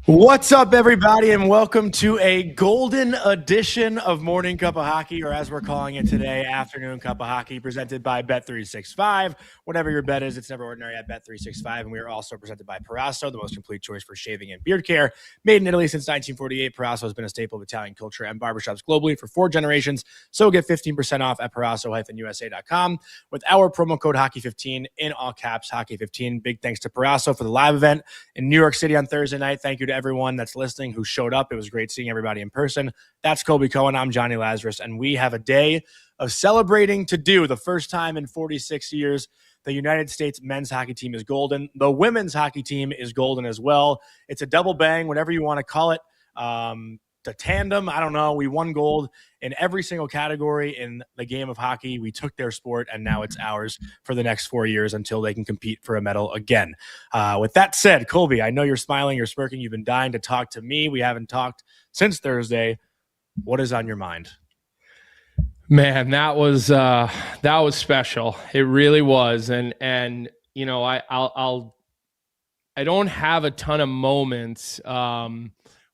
What's up, everybody, and welcome to a golden edition of Morning Cup of Hockey, or as we're calling it today, Afternoon Cup of Hockey, presented by Bet365. Whatever your bet is, it's never ordinary at Bet365, and we are also presented by Parasso, the most complete choice for shaving and beard care. Made in Italy since 1948, Parasso has been a staple of Italian culture and barbershops globally for 4 generations, so get 15% off at Parasso-USA.com with our promo code Hockey15 in all caps, Hockey15. Big thanks to Parasso for the live event in New York City on Thursday night. Thank you to everyone that's listening who showed up. It was great seeing everybody in person. That's Colby Cohen. I'm Johnny Lazarus, and we have a day of celebrating to do. The first time in 46 years, the United States men's hockey team is golden. The women's hockey team is golden as well. It's a double bang, whatever you want to call it. The tandem, I don't know. We won gold in every single category in the game of hockey. We took their sport, and now it's ours for the next 4 years until they can compete for a medal again. With that said, Colby, I know you're smiling, you're smirking. You've been dying to talk to me. We haven't talked since Thursday. What is on your mind? Man, that was special. It really was, and you know, I don't have a ton of moments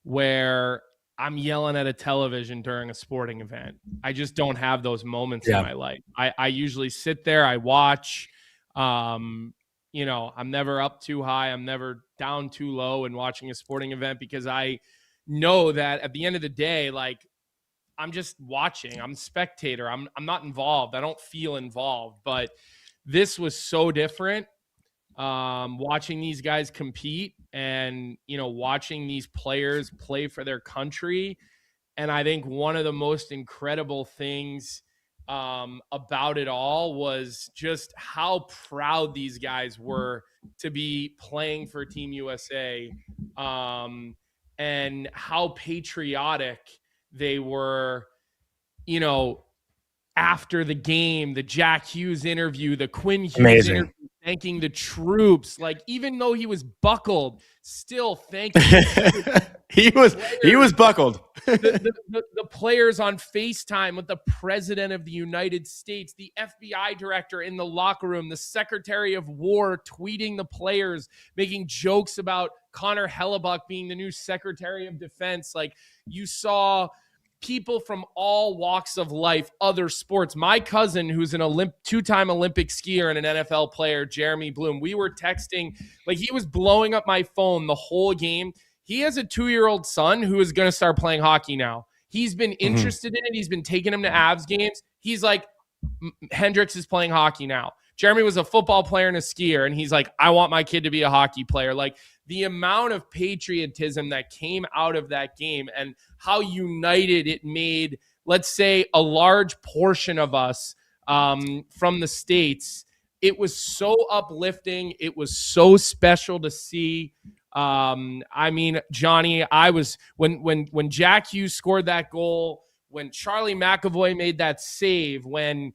where I'm yelling at a television during a sporting event. I just don't have those moments in my life. I usually sit there, I watch. I'm never up too high. I'm never down too low in watching a sporting event because I know that at the end of the day, like, I'm just watching. I'm a spectator. I'm not involved. I don't feel involved. But this was so different. Watching these guys compete and, watching these players play for their country. And I think one of the most incredible things about it all was just how proud these guys were to be playing for Team USA, and how patriotic they were, after the game, the Jack Hughes interview, the Quinn Hughes interview, thanking the troops. Like, even though he was buckled, still thanking he was buckled. the players on FaceTime with the President of the United States, the FBI director in the locker room, the Secretary of War tweeting the players, making jokes about Connor Hellebuyck being the new Secretary of Defense. Like, you saw people from all walks of life, other sports. My cousin, who's an two-time Olympic skier and an NFL player, Jeremy Bloom, we were texting, like, he was blowing up my phone the whole game. He has a 2-year-old son who is going to start playing hockey now. He's been interested in it. He's been taking him to Avs games. He's like, Hendricks is playing hockey now. Jeremy was a football player and a skier, and he's like, I want my kid to be a hockey player. Like, the amount of patriotism that came out of that game and how united it made, let's say, a large portion of us from the States. It was so uplifting. It was so special to see. Johnny, I was when Jack Hughes scored that goal, when Charlie McAvoy made that save, when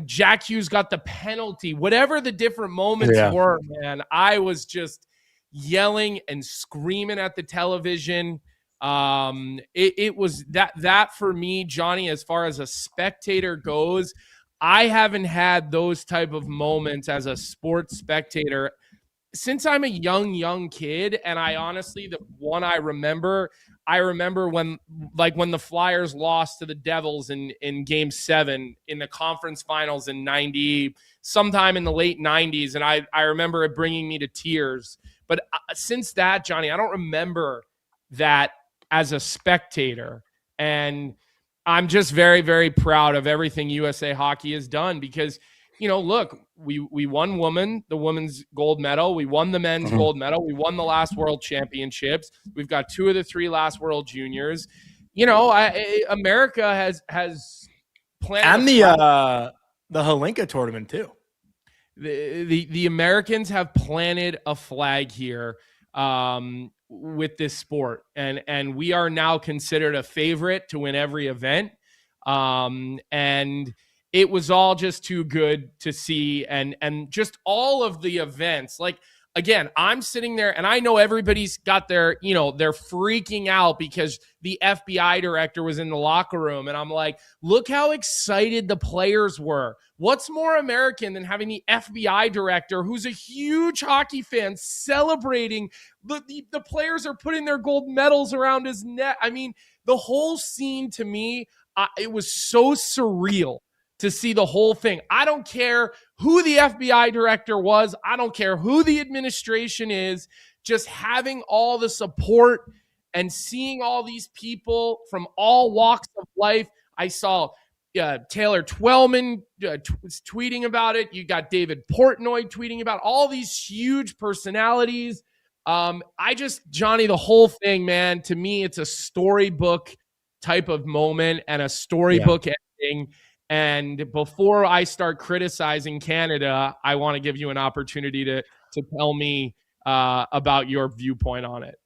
Jack Hughes got the penalty, whatever the different moments were, man, I was just yelling and screaming at the television. It was that for me, Johnny, as far as a spectator goes, I haven't had those type of moments as a sports spectator since I'm a young kid. And I honestly, the one I remember when the Flyers lost to the Devils in Game 7 in the conference finals in 90, sometime in the late 90s. And I remember it bringing me to tears. But since that, Johnny, I don't remember that as a spectator. And I'm just very, very proud of everything USA Hockey has done because, look, we won the women's gold medal. We won the men's gold medal. We won the last world championships. We've got 2 of the 3 last world juniors. America has planted. And the Hellebuyck tournament too. The Americans have planted a flag here with this sport. And we are now considered a favorite to win every event. And it was all just too good to see. And just all of the events, like, again, I'm sitting there and I know everybody's got their, they're freaking out because the FBI director was in the locker room. And I'm like, look how excited the players were. What's more American than having the FBI director, who's a huge hockey fan, celebrating the players are putting their gold medals around his neck. I mean, the whole scene to me, it was so surreal to see the whole thing. I don't care who the FBI director was. I don't care who the administration is. Just having all the support and seeing all these people from all walks of life. I saw Taylor Twellman was tweeting about it. You got David Portnoy tweeting about all these huge personalities. Johnny, the whole thing, man, to me, it's a storybook type of moment and a storybook ending. And before I start criticizing Canada, I want to give you an opportunity to tell me about your viewpoint on it.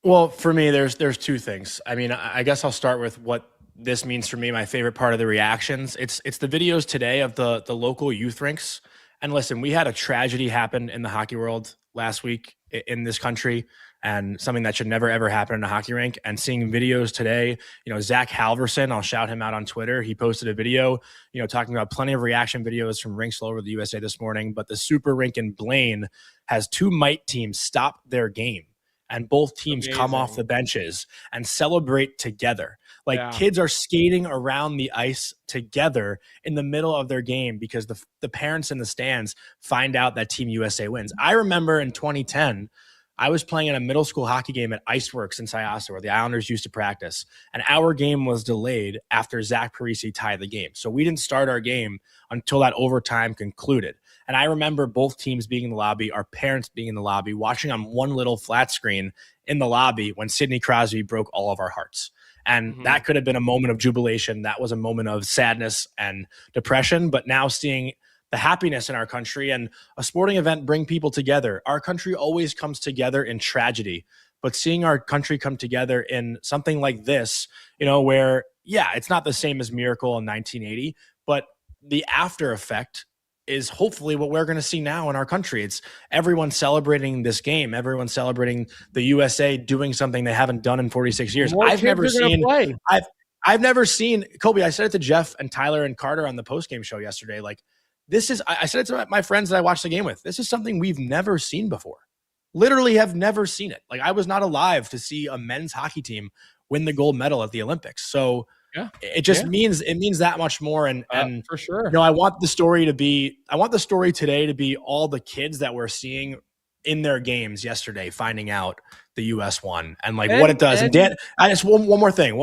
Well, for me, there's two things. I mean, I guess I'll start with what this means for me. My favorite part of the reactions. It's the videos today of the local youth rinks. And listen, we had a tragedy happen in the hockey world last week in this country, and something that should never, ever happen in a hockey rink. And seeing videos today, Zach Halverson, I'll shout him out on Twitter. He posted a video, talking about plenty of reaction videos from rinks all over the USA this morning. But the super rink in Blaine has 2 Might teams stop their game, and both teams come off the benches and celebrate together. Kids are skating around the ice together in the middle of their game because the parents in the stands find out that Team USA wins. I remember in 2010, I was playing in a middle school hockey game at Iceworks in Syosset, where the Islanders used to practice, and our game was delayed after Zach Parise tied the game. So we didn't start our game until that overtime concluded. And I remember both teams being in the lobby, our parents being in the lobby, watching on one little flat screen in the lobby when Sidney Crosby broke all of our hearts. And that could have been a moment of jubilation. That was a moment of sadness and depression. But now seeing the happiness in our country and a sporting event bring people together. Our country always comes together in tragedy, but seeing our country come together in something like this, where, it's not the same as Miracle in 1980, but the after effect is hopefully what we're going to see now in our country. It's everyone celebrating this game, everyone celebrating the USA doing something they haven't done in 46 years. I've never seen Colby. I said it to Jeff and Tyler and Carter on the postgame show yesterday. I said it to my friends that I watched the game with. This is something we've never seen before. Literally have never seen it. I was not alive to see a men's hockey team win the gold medal at the Olympics. So it just means that much more. And for sure, I want the story today to be all the kids that we're seeing in their games yesterday, finding out the US won and what it does. And Dan, I just one more thing.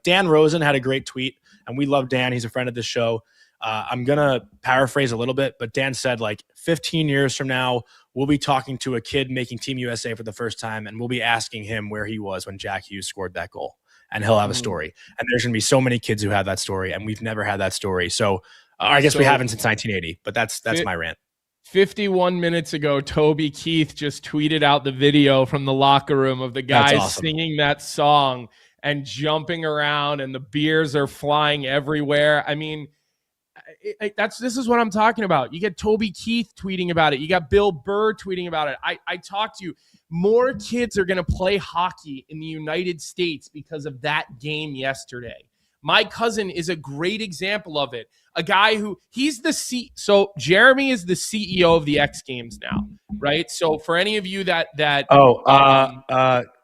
Dan Rosen had a great tweet, and we love Dan. He's a friend of the show. I'm going to paraphrase a little bit, but Dan said 15 years from now, we'll be talking to a kid making Team USA for the first time, and we'll be asking him where he was when Jack Hughes scored that goal. And he'll have a story. And there's going to be so many kids who have that story, and we've never had that story. So I guess we haven't since 1980, but that's my rant. 51 minutes ago, Toby Keith just tweeted out the video from the locker room of the guys singing that song and jumping around, and the beers are flying everywhere. I mean, this is what I'm talking about. You get Toby Keith tweeting about it. You got Bill Burr tweeting about it. I talked to you. More kids are going to play hockey in the United States because of that game yesterday. My cousin is a great example of it. A guy who so Jeremy is the CEO of the X Games now, right? So for any of you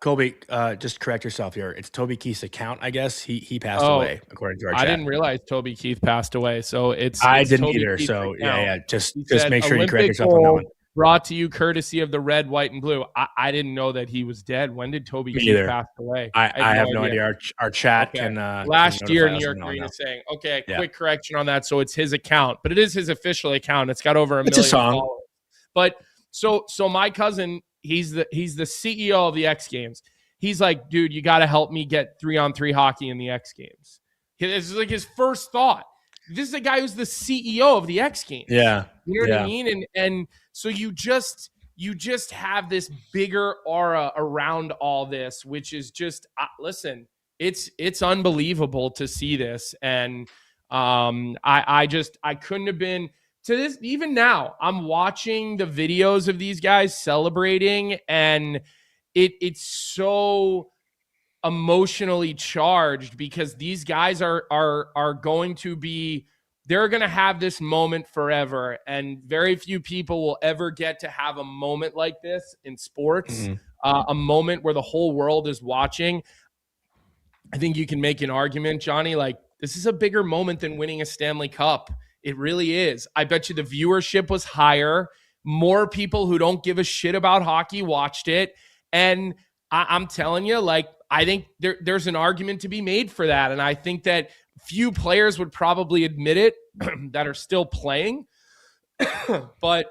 Colby, just correct yourself here. It's Toby Keith's account, I guess. He passed away, according to our chat. I didn't realize Toby Keith passed away. So I didn't Toby either. Keith's so account. Just make sure you correct yourself on that one. Brought to you courtesy of the red, white, and blue. I didn't know that he was dead. When did Toby Keith pass away? I have no idea. Our chat can. Last year, New York Green is saying, quick correction on that. So it's his account, but it is his official account. It's got over a million followers. But so my cousin, he's the CEO of the X Games. He's like, dude, you got to help me get 3-on-3 hockey in the X Games. This is his first thought. This is a guy who's the CEO of the X Games. Yeah. You know what I mean? And so you just have this bigger aura around all this, which is just, listen, it's unbelievable to see this. And I couldn't have been to this, even now, I'm watching the videos of these guys celebrating, and it's so emotionally charged because these guys are going to be, they're going to have this moment forever, and very few people will ever get to have a moment like this in sports. A moment where the whole world is watching. I think you can make an argument, Johnny, like this is a bigger moment than winning a Stanley Cup. It really is. I bet you the viewership was higher. More people who don't give a shit about hockey watched it. And I'm telling you, like, I think there's an argument to be made for that. And I think that few players would probably admit it that are still playing. But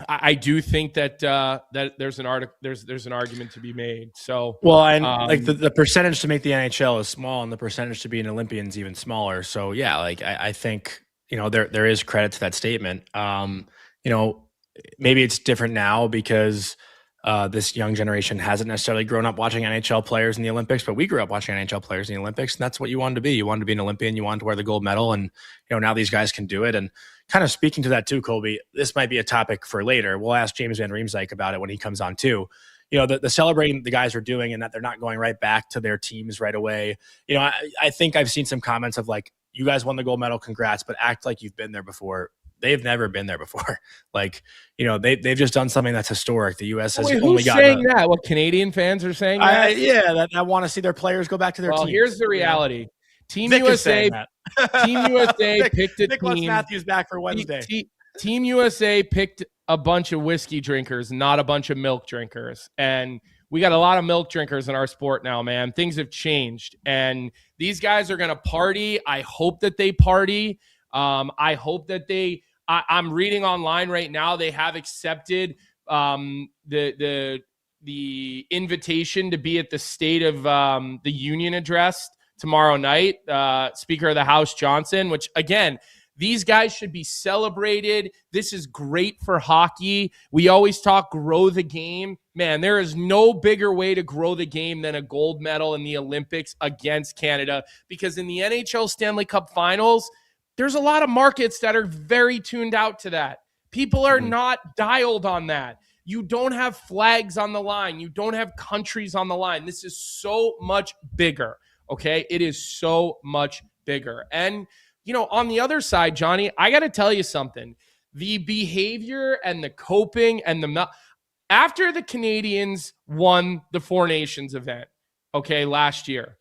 I do think that that there's an argument to be made. So well, and like the percentage to make the NHL is small, and the percentage to be an Olympian is even smaller. So yeah, like I think there is credit to that statement. Maybe it's different now because this young generation hasn't necessarily grown up watching NHL players in the Olympics, but we grew up watching NHL players in the Olympics, and that's what you wanted to be. You wanted to be an Olympian. You wanted to wear the gold medal, and now these guys can do it. And kind of speaking to that too, Colby, this might be a topic for later. We'll ask James Van Riemsdyk about it when he comes on too. The celebrating the guys are doing and that they're not going right back to their teams right away. I think I've seen some comments of like, you guys won the gold medal, congrats, but act like you've been there before. They've never been there before. Like, they've just done something that's historic. The U.S. has only gotten saying that. What Canadian fans are saying that? I want to see their players go back to their teams. Well, here's the reality. Team Vic USA Vic, picked a Vic team. wants Matthews back for Wednesday. Team USA picked a bunch of whiskey drinkers, not a bunch of milk drinkers. And we got a lot of milk drinkers in our sport now, man. Things have changed. And these guys are going to party. I hope that they party. I hope that I'm reading online right now, they have accepted the invitation to be at the State of the Union address tomorrow night. Speaker of the House Johnson, which again, these guys should be celebrated. This is great for hockey. We always talk grow the game. Man, there is no bigger way to grow the game than a gold medal in the Olympics against Canada, because in the NHL Stanley Cup Finals, there's a lot of markets that are very tuned out to that. People are not dialed on that. You don't have flags on the line. You don't have countries on the line. This is so much bigger, okay? It is so much bigger. And, on the other side, Johnny, I got to tell you something. The behavior and the coping and after the Canadians won the Four Nations event, okay, last year,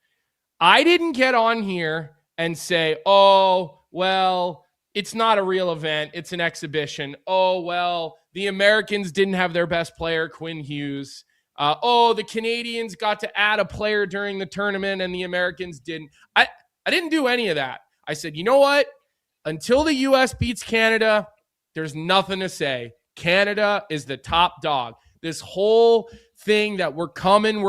I didn't get on here and say, oh, well, it's not a real event. It's an exhibition. Oh, well, the Americans didn't have their best player, Quinn Hughes. The Canadians got to add a player during the tournament and the Americans didn't. I didn't do any of that. I said, you know what? Until the U.S. beats Canada, there's nothing to say. Canada is the top dog. This whole thing that we're coming,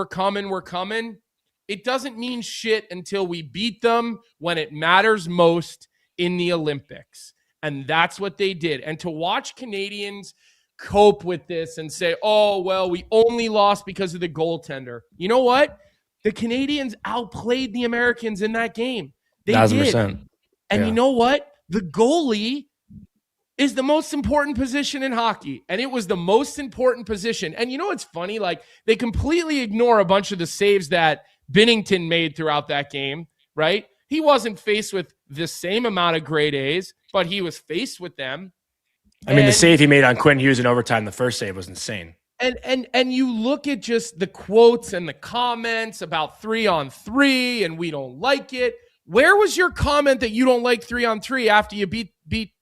it doesn't mean shit until we beat them when it matters most in the Olympics. And that's what they did. And to watch Canadians cope with this and say, oh, well, we only lost because of the goaltender. You know what? The Canadians outplayed the Americans in that game. They 1,000%. did. And you know what? The goalie is the most important position in hockey. And it was the most important position. And it's funny, like they completely ignore a bunch of the saves that Binnington made throughout that game, right? He wasn't faced with the same amount of grade A's, but he was faced with them. I mean, the save he made on Quinn Hughes in overtime, the first save was insane. And you look at just the quotes and the comments about 3-on-3 and we don't like it. Where was your comment that you don't like 3-on-3 after you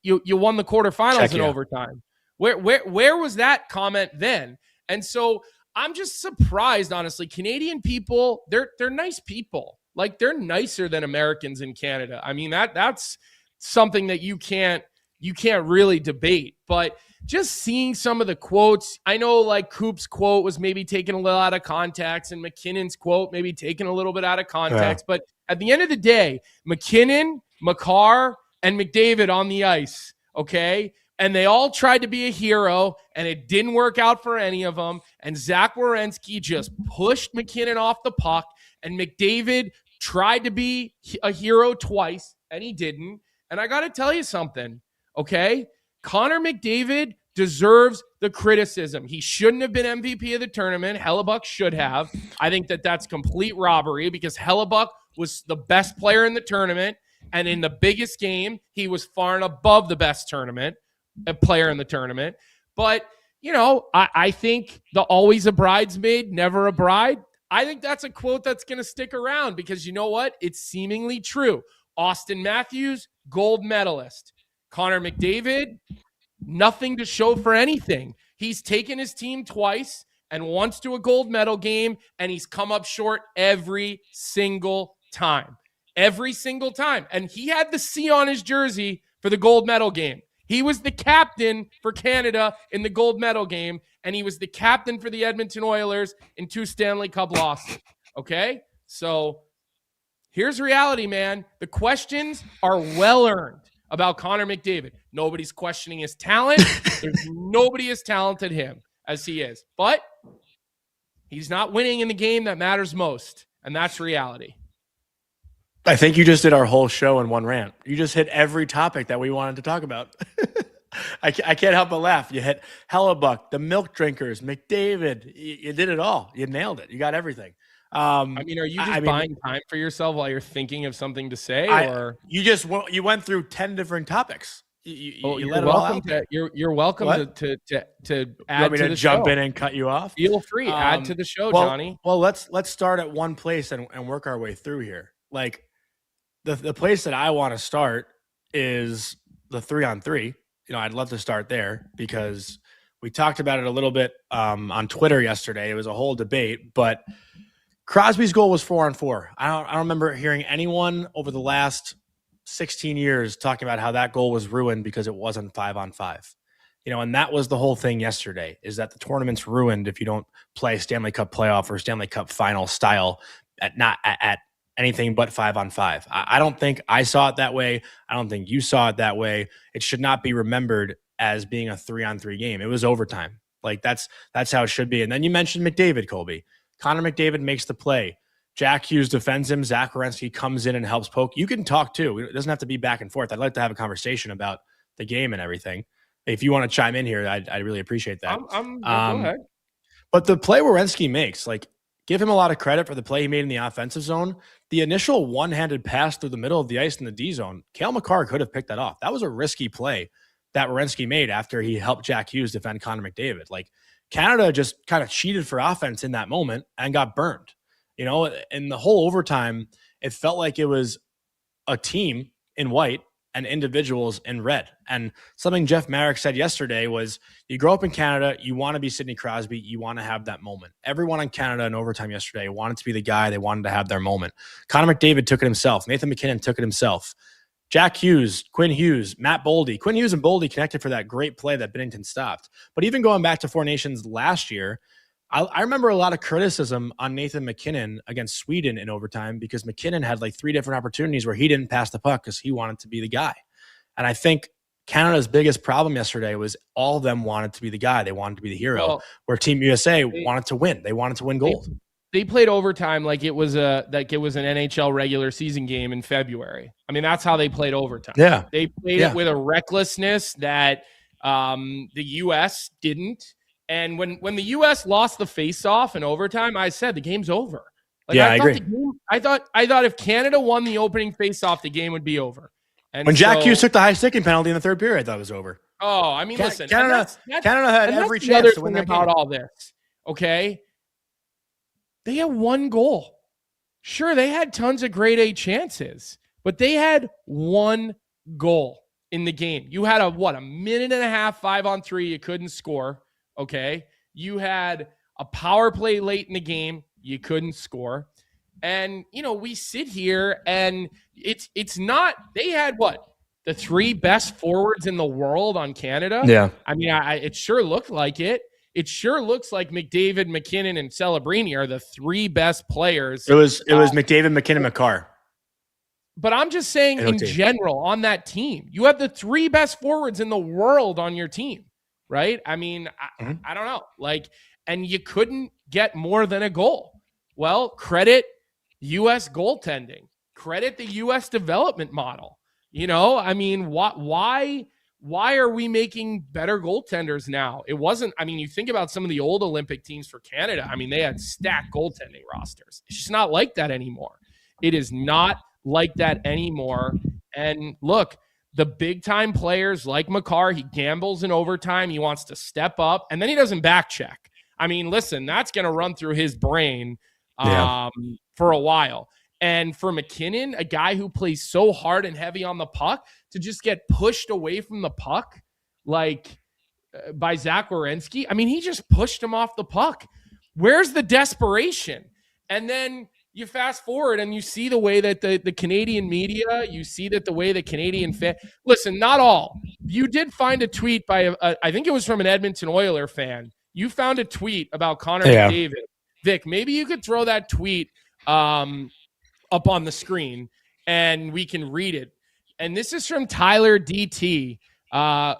you won the quarterfinals in overtime? Where was that comment then? And so I'm just surprised, honestly. Canadian people, they're nice people. Like they're nicer than Americans in Canada. I mean, that's something that you can't really debate. But just seeing some of the quotes, I know like Coop's quote was maybe taken a little out of context and McKinnon's quote maybe taken a little bit out of context. Yeah. But at the end of the day, McKinnon, Makar, and McDavid on the ice, okay? And they all tried to be a hero, and it didn't work out for any of them. And Zach Werenski just pushed McKinnon off the puck, and McDavid tried to be a hero twice, and he didn't. And I got to tell you something, okay? Connor McDavid deserves the criticism. He shouldn't have been MVP of the tournament. Hellebuyck should have. I think that that's complete robbery because Hellebuyck was the best player in the tournament. And in the biggest game, he was far and above the best player in the tournament. But, I think the always a bridesmaid, never a bride. I think that's a quote that's going to stick around because you know what? It's seemingly true. Austin Matthews, gold medalist. Connor McDavid, nothing to show for anything. He's taken his team twice and once to a gold medal game, and he's come up short every single time. Every single time. And he had the C on his jersey for the gold medal game. He was the captain for Canada in the gold medal game, and he was the captain for the Edmonton Oilers in 2 Stanley Cup losses. Okay? So here's reality, man. The questions are well earned about Connor McDavid. Nobody's questioning his talent. There's nobody as talented him as he is. But he's not winning in the game that matters most, and that's reality. I think you just did our whole show in one rant. You just hit every topic that we wanted to talk about. I can't help but laugh. You hit Hellebuyck, the milk drinkers, McDavid. You did it all. You nailed it. You got everything. Are you just buying time for yourself while you're thinking of something to say, or you went through 10 different topics? You let it all out. You're welcome to add want me to the jump show. In and cut you off. Feel free. Add to the show, Johnny. Well, let's start at one place and work our way through here. Like the place that I want to start is the 3-on-3. I'd love to start there because we talked about it a little bit on Twitter yesterday. It was a whole debate, but Crosby's goal was 4-on-4. I don't remember hearing anyone over the last 16 years talking about how that goal was ruined because it wasn't 5-on-5. And that was the whole thing yesterday, is that the tournament's ruined if you don't play Stanley Cup playoff or Stanley Cup final style at anything but 5-on-5. I don't think I saw it that way. I don't think you saw it that way. It should not be remembered as being a 3-on-3 game. It was overtime. Like that's how it should be. And then you mentioned McDavid, Colby. Connor McDavid makes the play. Jack Hughes defends him. Zach Werenski comes in and helps poke. You can talk too. It doesn't have to be back and forth. I'd like to have a conversation about the game and everything. If you want to chime in here, I'd really appreciate that. Go ahead. But the play Werenski makes, give him a lot of credit for the play he made in the offensive zone. The initial one-handed pass through the middle of the ice in the D zone, Cale Makar could have picked that off. That was a risky play that Werenski made after he helped Jack Hughes defend Connor McDavid. Canada just kind of cheated for offense in that moment and got burned. In the whole overtime, it felt like it was a team in white and individuals in red. And something Jeff Marek said yesterday was, you grow up in Canada, you want to be Sidney Crosby, you want to have that moment. Everyone in Canada in overtime yesterday wanted to be the guy. They wanted to have their moment. Connor McDavid took it himself. Nathan MacKinnon took it himself. Jack Hughes, Quinn Hughes, Matt Boldy. Quinn Hughes and Boldy connected for that great play that Binnington stopped. But even going back to Four Nations last year, I remember a lot of criticism on Nathan MacKinnon against Sweden in overtime because MacKinnon had 3 different opportunities where he didn't pass the puck because he wanted to be the guy. And I think Canada's biggest problem yesterday was all of them wanted to be the guy. They wanted to be the hero, where Team USA wanted to win. They wanted to win gold. They played overtime like it was an NHL regular season game in February. I mean, that's how they played overtime. Yeah. They played it with a recklessness that the U.S. didn't. And when the U.S. lost the faceoff in overtime, I said the game's over. I agree. I thought if Canada won the opening faceoff, the game would be over. And when Jack Hughes took the high sticking penalty in the third period, I thought it was over. Oh, I mean, listen, Canada had every chance to win that game. About all this, okay? They had 1 goal. Sure, they had tons of grade A chances, but they had 1 goal in the game. You had a minute and a half, 5-on-3, you couldn't score. Okay. You had a power play late in the game. You couldn't score. And, we sit here and it's not, they had the 3 best forwards in the world on Canada. Yeah. I mean, it sure looked like it. It sure looks like McDavid, MacKinnon, and Celebrini are the 3 best players. It was McDavid, MacKinnon, Makar. But I'm just saying in general on that team, you have the 3 best forwards in the world on your team. Right? I mean, I don't know. And you couldn't get more than a goal. Well, credit U.S. goaltending. Credit the U.S. development model. I mean, why why are we making better goaltenders now? It wasn't, I mean, you think about some of the old Olympic teams for Canada. I mean, they had stacked goaltending rosters. It's just not like that anymore. It is not like that anymore. And look, the big time players like Makar, he gambles in overtime. He wants to step up, and then he doesn't back check. I mean, listen, that's going to run through his brain for a while. And for McKinnon, a guy who plays so hard and heavy on the puck, to just get pushed away from the puck, like by Zach Werenski, I mean, he just pushed him off the puck. Where's the desperation? And then you fast forward and you see the way that the Canadian media, you see that the way the Canadian fan, listen, not all. You did find a tweet by, I think it was from an Edmonton Oiler fan. You found a tweet about Connor McDavid. Vic, maybe you could throw that tweet up on the screen and we can read it. And this is from Tyler DT,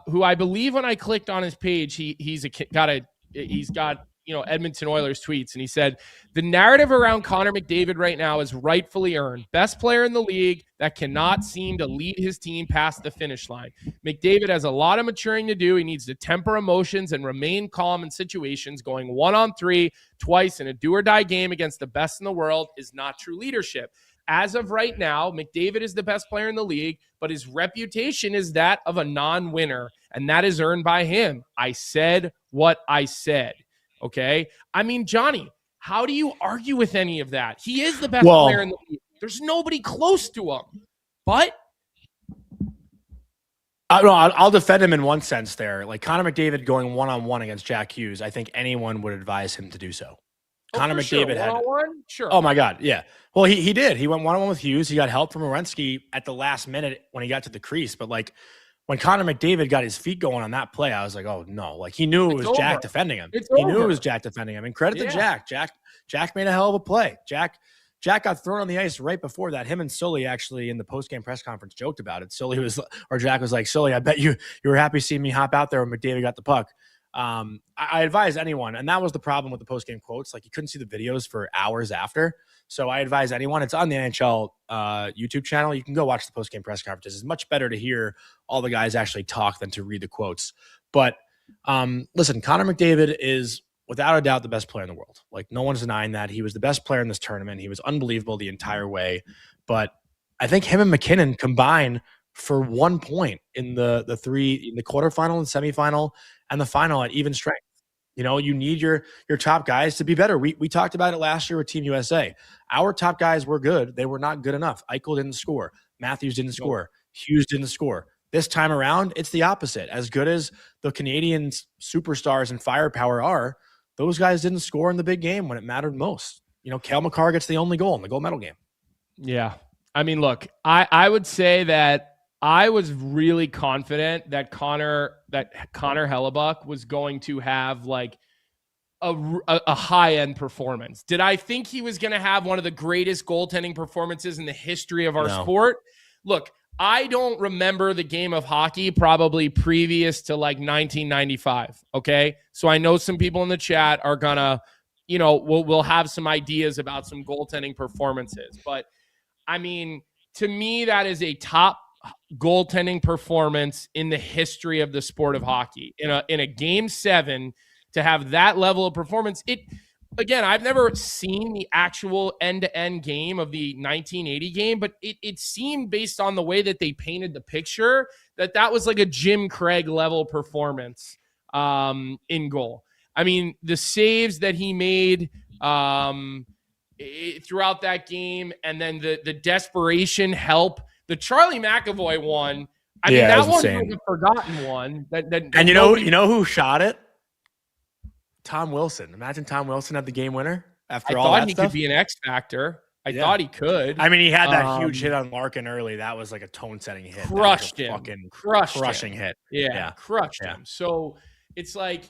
who I believe when I clicked on his page, he's got Edmonton Oilers tweets, and he said, the narrative around Connor McDavid right now is rightfully earned. Best player in the league that cannot seem to lead his team past the finish line. McDavid has a lot of maturing to do. He needs to temper emotions and remain calm in situations. Going 1-on-3 twice in a do-or-die game against the best in the world is not true leadership. As of right now, McDavid is the best player in the league, but his reputation is that of a non-winner, and that is earned by him. I said what I said. Okay. I mean, Johnny, how do you argue with any of that? He is the best player in the league. There's nobody close to him. But I'll defend him in one sense there. Like Connor McDavid going 1-on-1 against Jack Hughes, I think anyone would advise him to do so. Connor McDavid had 1-on-1? Sure. Oh my God, yeah. Well, he did. He went 1-on-1 with Hughes. He got help from Werenski at the last minute when he got to the crease. But like when Connor McDavid got his feet going on that play, I was like, oh no. Like he knew it was Jack defending him. He knew it was Jack defending him. And credit to Jack. Jack made a hell of a play. Jack got thrown on the ice right before that. Him and Sully actually in the post-game press conference joked about it. Jack was like, Sully, I bet you were happy seeing me hop out there when McDavid got the puck. I advise anyone, and that was the problem with the post-game quotes. Like you couldn't see the videos for hours after. So I advise anyone, it's on the NHL YouTube channel. You can go watch the post-game press conferences. It's much better to hear all the guys actually talk than to read the quotes. But listen, Connor McDavid is without a doubt the best player in the world. Like no one's denying that. He was the best player in this tournament. He was unbelievable the entire way. But I think him and McKinnon combine for 1 point in the quarterfinal and semifinal and the final at even strength. You know, you need your top guys to be better. We talked about it last year with Team USA. Our top guys were good. They were not good enough. Eichel didn't score. Matthews didn't score. Hughes didn't score. This time around, it's the opposite. As good as the Canadian superstars and firepower are, those guys didn't score in the big game when it mattered most. You know, Cale Makar gets the only goal in the gold medal game. Yeah. I mean, look, I would say that I was really confident that Connor Hellebuyck was going to have like a high-end performance. Did I think he was going to have one of the greatest goaltending performances in the history of our sport? Look, I don't remember the game of hockey probably previous to like 1995, okay? So I know some people in the chat are going to, we'll have some ideas about some goaltending performances. But, I mean, to me, that is a top goaltending performance in the history of the sport of hockey. In a game 7 to have that level of performance, again, I've never seen the actual end-to-end game of the 1980 game, but it seemed based on the way that they painted the picture that was like a Jim Craig level performance in goal. I mean, the saves that he made throughout that game, and then the desperation help. The Charlie McAvoy one, I mean, that one's like a forgotten one. And you know who shot it? Tom Wilson. Imagine Tom Wilson at the game winner after all that stuff. I thought he could be an X factor. I thought he could. I mean, he had that huge hit on Larkin early. That was like a tone-setting hit. Crushed him. Crushing hit. Yeah, crushed him. So it's like,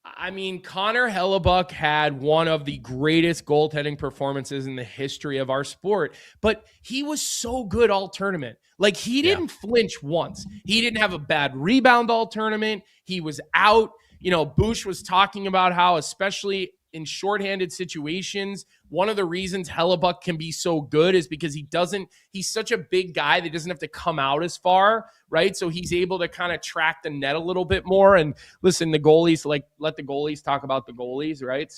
I mean, Connor Hellebuyck had one of the greatest goaltending performances in the history of our sport, but he was so good all tournament. Like he didn't flinch once. He didn't have a bad rebound all tournament. He was out. Bush was talking about how, especially in shorthanded situations, one of the reasons Hellebuyck can be so good is because he's such a big guy that he doesn't have to come out as far, right? So he's able to kind of track the net a little bit more. And listen, the goalies, like, let the goalies talk about the goalies, right?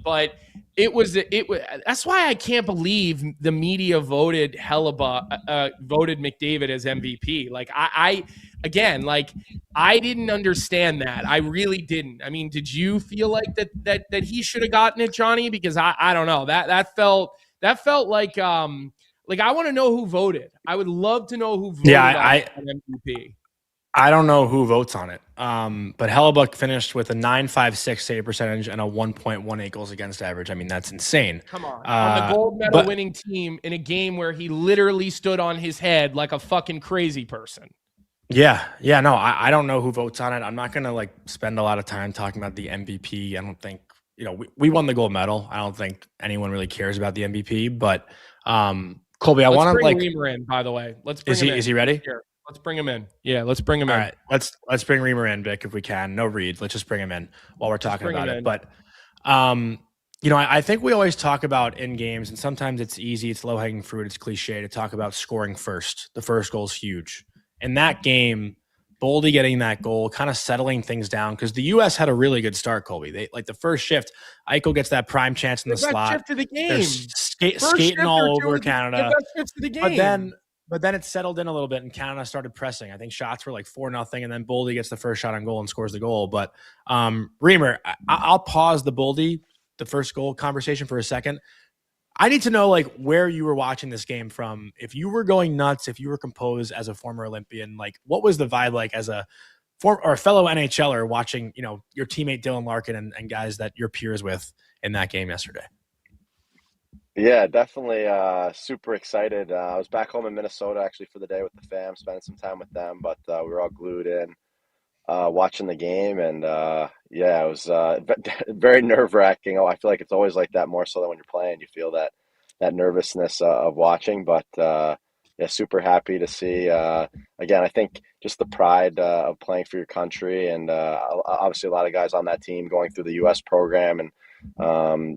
But it was that's why I can't believe the media voted voted McDavid as MVP. Like I again, like I didn't understand that. I really didn't. I mean, did you feel like that he should have gotten it, Johnny? Because I don't know. That felt like I want to know who voted. I would love to know who voted on MVP. I don't know who votes on it. But Hellebuyck finished with a .956 save percentage and a 1.18 goals against average. I mean, that's insane. Come on the gold medal winning team in a game where he literally stood on his head like a fucking crazy person. Yeah. No, I don't know who votes on it. I'm not gonna like spend a lot of time talking about the MVP. I don't think we won the gold medal. I don't think anyone really cares about the MVP. But Colby, I want to bring Reimer in. By the way, let's bring him in. Is he ready? Here. Let's bring him in. Yeah, let's bring him in. All right, let's bring Reimer in, Vic, if we can. No read. Let's just bring him in while we're talking about it. But I think we always talk about in games, and sometimes it's easy, it's low-hanging fruit, it's cliche to talk about scoring first. The first goal is huge. In that game, Boldy getting that goal, kind of settling things down, because the U.S. had a really good start, Colby. They like the first shift, Eichel gets that prime chance in the slot. Shift of the game. They're skating all over Canada. Shift of the game. But then it settled in a little bit, and Canada started pressing. I think shots were like 4-0, and then Boldy gets the first shot on goal and scores the goal. But Reimer, I'll pause the first goal conversation for a second. I need to know like where you were watching this game from. If you were going nuts, if you were composed as a former Olympian, like what was the vibe like as a fellow NHLer watching, your teammate Dylan Larkin and guys that you're peers with in that game yesterday? Yeah, definitely super excited. I was back home in Minnesota actually for the day with the fam, spending some time with them, but we were all glued in watching the game. And it was very nerve-wracking. I feel like it's always like that, more so than when you're playing. You feel that nervousness of watching, but super happy to see. Again, I think just the pride of playing for your country, and obviously a lot of guys on that team going through the U.S. program, and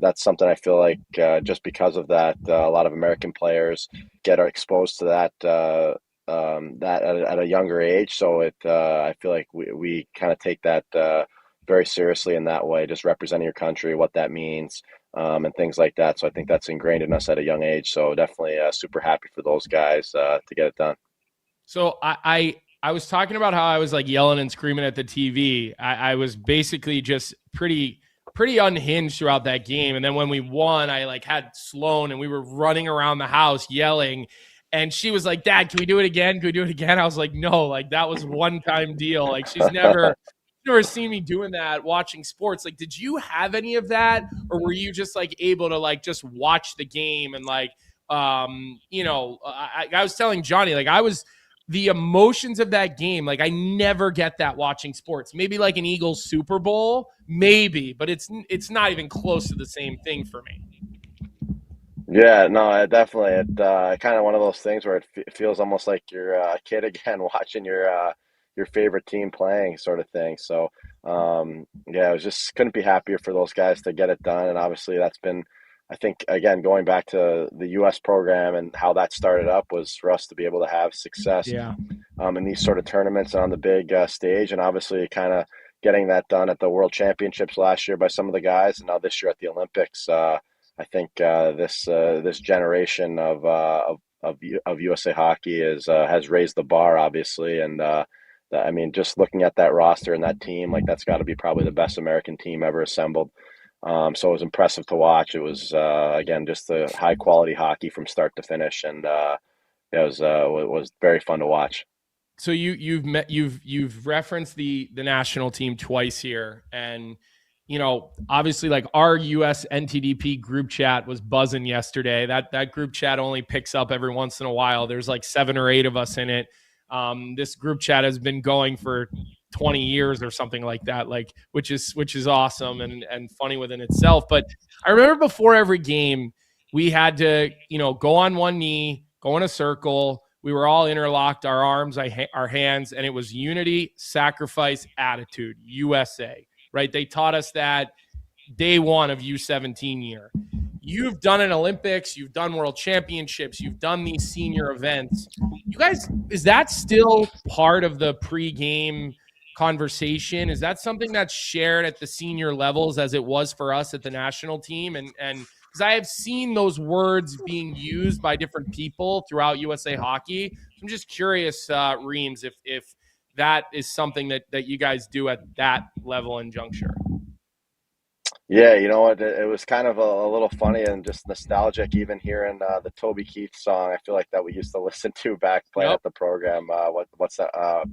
that's something I feel like just because of that, a lot of American players get exposed to that at a younger age. So I feel like we kind of take that very seriously in that way, just representing your country, what that means, and things like that. So I think that's ingrained in us at a young age. So definitely super happy for those guys to get it done. So I was talking about how I was like yelling and screaming at the TV. I was basically just pretty unhinged throughout that game. And then when we won, I like had Sloan and we were running around the house yelling. And she was like, "Dad, can we do it again? Can we do it again?" I was like, "No, like that was one-time deal." Like she's never seen me doing that watching sports. Like, did you have any of that? Or were you just like able to like just watch the game and like, I was telling Johnny, like the emotions of that game, like I never get that watching sports. Maybe like an Eagles Super Bowl, maybe, but it's not even close to the same thing for me. Yeah, no, definitely. It kind of one of those things where it feels almost like you're a kid again watching your favorite team playing, sort of thing. So, I was just couldn't be happier for those guys to get it done. And obviously that's been, I think, again, going back to the U.S. program and how that started up was for us to be able to have success in these sort of tournaments and on the big stage. And obviously kind of getting that done at the World Championships last year by some of the guys, and now this year at the Olympics. I think this generation of USA Hockey has raised the bar, obviously. And I mean, just looking at that roster and that team, like that's got to be probably the best American team ever assembled. So it was impressive to watch. It was again just the high quality hockey from start to finish, and it was very fun to watch. So you've referenced the national team twice here, and obviously like our US NTDP group chat was buzzing yesterday. That group chat only picks up every once in a while. There's like 7 or 8 of us in it. This group chat has been going for 20 years or something like that, like which is awesome and funny within itself. But I remember before every game, we had to, go on one knee, go in a circle. We were all interlocked, our arms, our hands, and it was unity, sacrifice, attitude, USA. right? They taught us that day one of U17 year. You've done an Olympics, you've done World Championships, you've done these senior events. You guys, is that still part of the pregame conversation? Is that something that's shared at the senior levels as it was for us at the national team? And because I have seen those words being used by different people throughout USA Hockey. I'm just curious, Reams, if that is something that you guys do at that level and juncture. Yeah, you know what? It was kind of a little funny and just nostalgic, even hearing the Toby Keith song. I feel like that we used to listen to back playing at the program. What's that?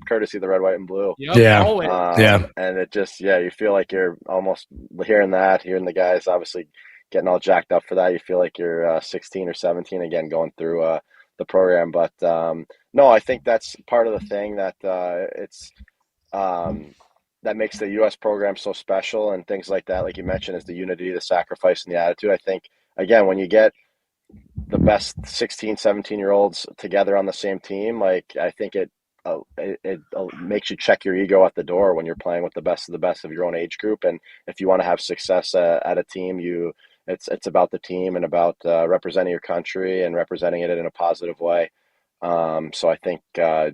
Courtesy of the Red, White, and Blue. Yep, yeah, yeah. And it just, you feel like you're almost hearing the guys obviously getting all jacked up for that. You feel like you're 16 or 17 again going through the program. But no, I think that's part of the thing that it's. That makes the U.S. program so special and things like that, like you mentioned, is the unity, the sacrifice, and the attitude. I think, again, when you get the best 16, 17-year-olds together on the same team, like I think it makes you check your ego at the door when you're playing with the best of your own age group. And if you want to have success at a team, it's about the team and about representing your country and representing it in a positive way. So I think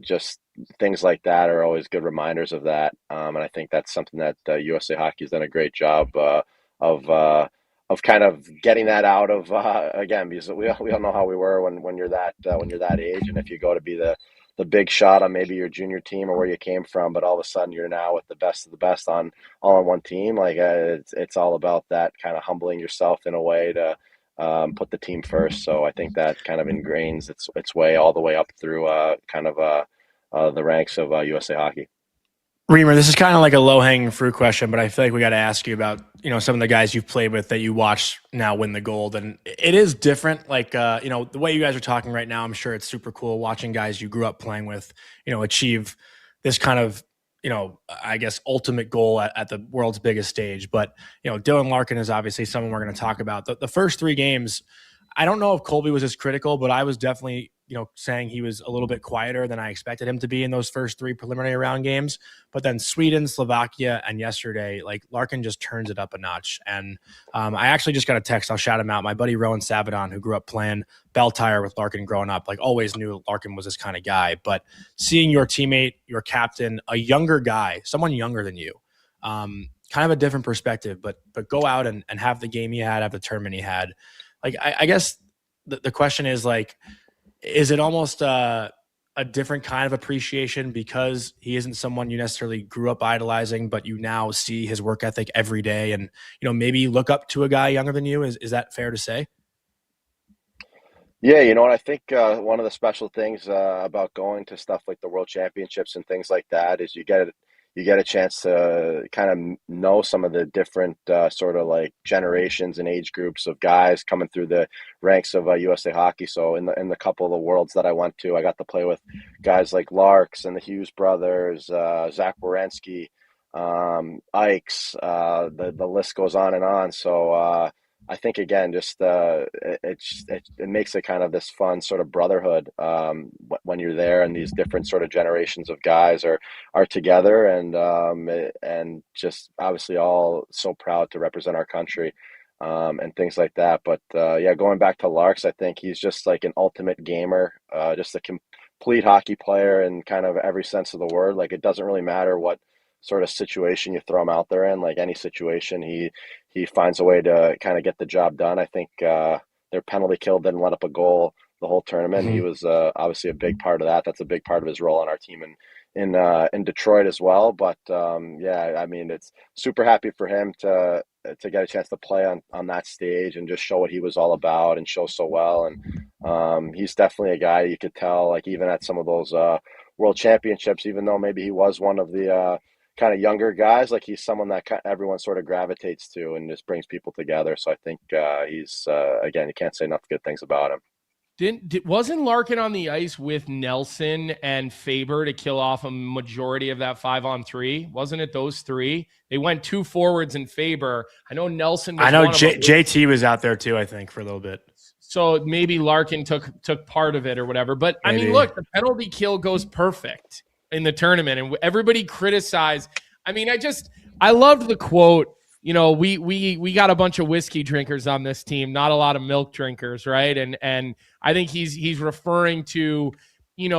just things like that are always good reminders of that. And I think that's something that USA Hockey has done a great job of kind of getting that out of again, because we all know how we were when you're that age, and if you go to be the big shot on maybe your junior team or where you came from, but all of a sudden you're now with the best of the best all on one team. Like it's all about that kind of humbling yourself in a way to put the team first. So I think that kind of ingrains its way all the way up through the ranks of USA Hockey. Reamer, this is kind of like a low-hanging fruit question, but I feel like we got to ask you about, some of the guys you've played with that you watch now win the gold. And it is different. Like, the way you guys are talking right now, I'm sure it's super cool watching guys you grew up playing with, achieve this kind of, I guess, ultimate goal at the world's biggest stage. But, Dylan Larkin is obviously someone we're going to talk about. The first three games, I don't know if Colby was as critical, but I was definitely, saying he was a little bit quieter than I expected him to be in those first three preliminary round games. But then Sweden, Slovakia, and yesterday, like Larkin just turns it up a notch. And I actually just got a text. I'll shout him out. My buddy Rowan Savadon, who grew up playing bell tire with Larkin growing up, like always knew Larkin was this kind of guy. But seeing your teammate, your captain, a younger guy, someone younger than you, kind of a different perspective, but go out and have the game he had, have the tournament he had. Like, I guess the question is, like, is it almost a different kind of appreciation because he isn't someone you necessarily grew up idolizing, but you now see his work ethic every day and, maybe you look up to a guy younger than you? Is that fair to say? Yeah, what I think one of the special things about going to stuff like the World Championships and things like that is you get a chance to kind of know some of the different sort of like generations and age groups of guys coming through the ranks of USA Hockey. So in the couple of the worlds that I went to, I got to play with guys like Larks and the Hughes brothers, Zach Werenski, Ikes, the list goes on and on. So I think, again, just it makes it kind of this fun sort of brotherhood when you're there, and these different sort of generations of guys are together, and just obviously all so proud to represent our country and things like that. But going back to Larks, I think he's just like an ultimate gamer, just a complete hockey player in kind of every sense of the word. Like, it doesn't really matter what sort of situation you throw him out there in. Like, any situation, he finds a way to kind of get the job done. I think their penalty kill didn't let up a goal the whole tournament. Mm-hmm. He was obviously a big part of that. That's a big part of his role on our team in Detroit as well. But I mean, it's super happy for him to get a chance to play on that stage and just show what he was all about and show so well. And he's definitely a guy you could tell, like, even at some of those World Championships, even though maybe he was one of the kind of younger guys, like, he's someone that everyone sort of gravitates to and just brings people together. So I think he's again, you can't say enough good things about him. Wasn't Larkin on the ice with Nelson and Faber to kill off a majority of that 5-on-3? Wasn't it those three? They went two forwards and Faber. I know Nelson was JT was out there too, I think, for a little bit. So maybe Larkin took part of it or whatever. But maybe. I mean, look, the penalty kill goes perfect in the tournament, and everybody criticized. I mean, I loved the quote. We got a bunch of whiskey drinkers on this team, not a lot of milk drinkers, right? And I think he's referring to,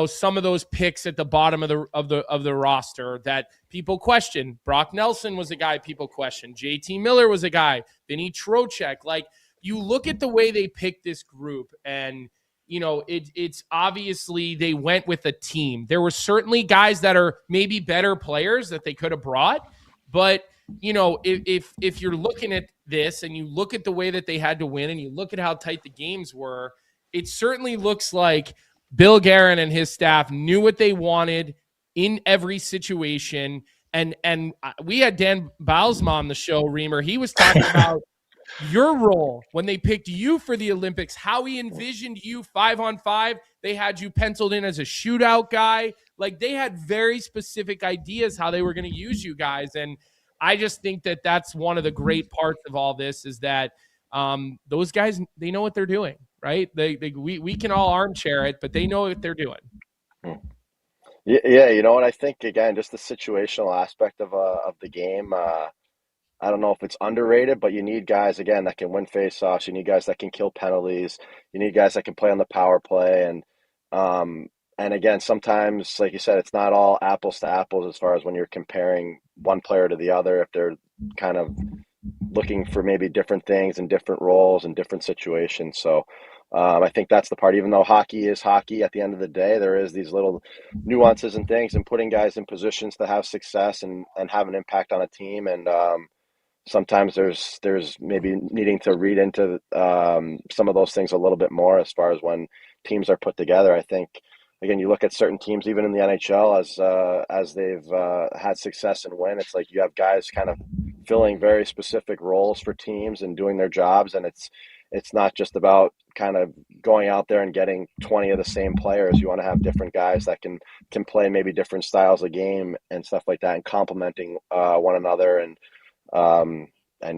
some of those picks at the bottom of the roster that people question. Brock Nelson was a guy people questioned. JT Miller was a guy. Vinny Trocheck. Like, you look at the way they picked this group, and it's obviously they went with a team. There were certainly guys that are maybe better players that they could have brought, but if you're looking at this and you look at the way that they had to win and you look at how tight the games were, it certainly looks like Bill Guerin and his staff knew what they wanted in every situation. And we had Dan Baalsma on the show, Reamer. He was talking about your role when they picked you for the Olympics, how he envisioned you 5-on-5. They had you penciled in as a shootout guy. Like, they had very specific ideas how they were going to use you guys. And I just think that that's one of the great parts of all this is that those guys, they know what they're doing, right? We can all armchair it, but they know what they're doing. Yeah, you know what? I think, again, just the situational aspect of the game. I don't know if it's underrated, but you need guys, again, that can win faceoffs. You need guys that can kill penalties. You need guys that can play on the power play. And again, sometimes, like you said, it's not all apples to apples as far as when you're comparing one player to the other, if they're kind of looking for maybe different things and different roles and different situations. So I think that's the part. Even though hockey is hockey, at the end of the day, there is these little nuances and things and putting guys in positions to have success and have an impact on a team. And sometimes there's maybe needing to read into some of those things a little bit more as far as when teams are put together. I think, again, you look at certain teams, even in the NHL, as they've had success and win, it's like you have guys kind of filling very specific roles for teams and doing their jobs, and it's not just about kind of going out there and getting 20 of the same players. You want to have different guys that can play maybe different styles of game and stuff like that, and complementing one another. And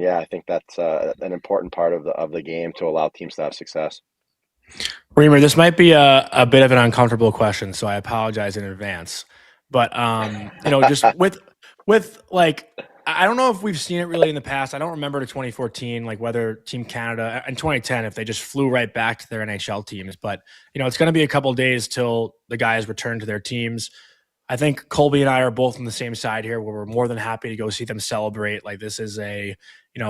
yeah, I think that's an important part of the game to allow teams to have success. Reamer, this might be a bit of an uncomfortable question, so I apologize in advance. But just with like, I don't know if we've seen it really in the past. I don't remember to 2014, like whether Team Canada and 2010, if they just flew right back to their NHL teams. But it's going to be a couple of days till the guys return to their teams. I think Colby and I are both on the same side here, where we're more than happy to go see them celebrate. Like, this is a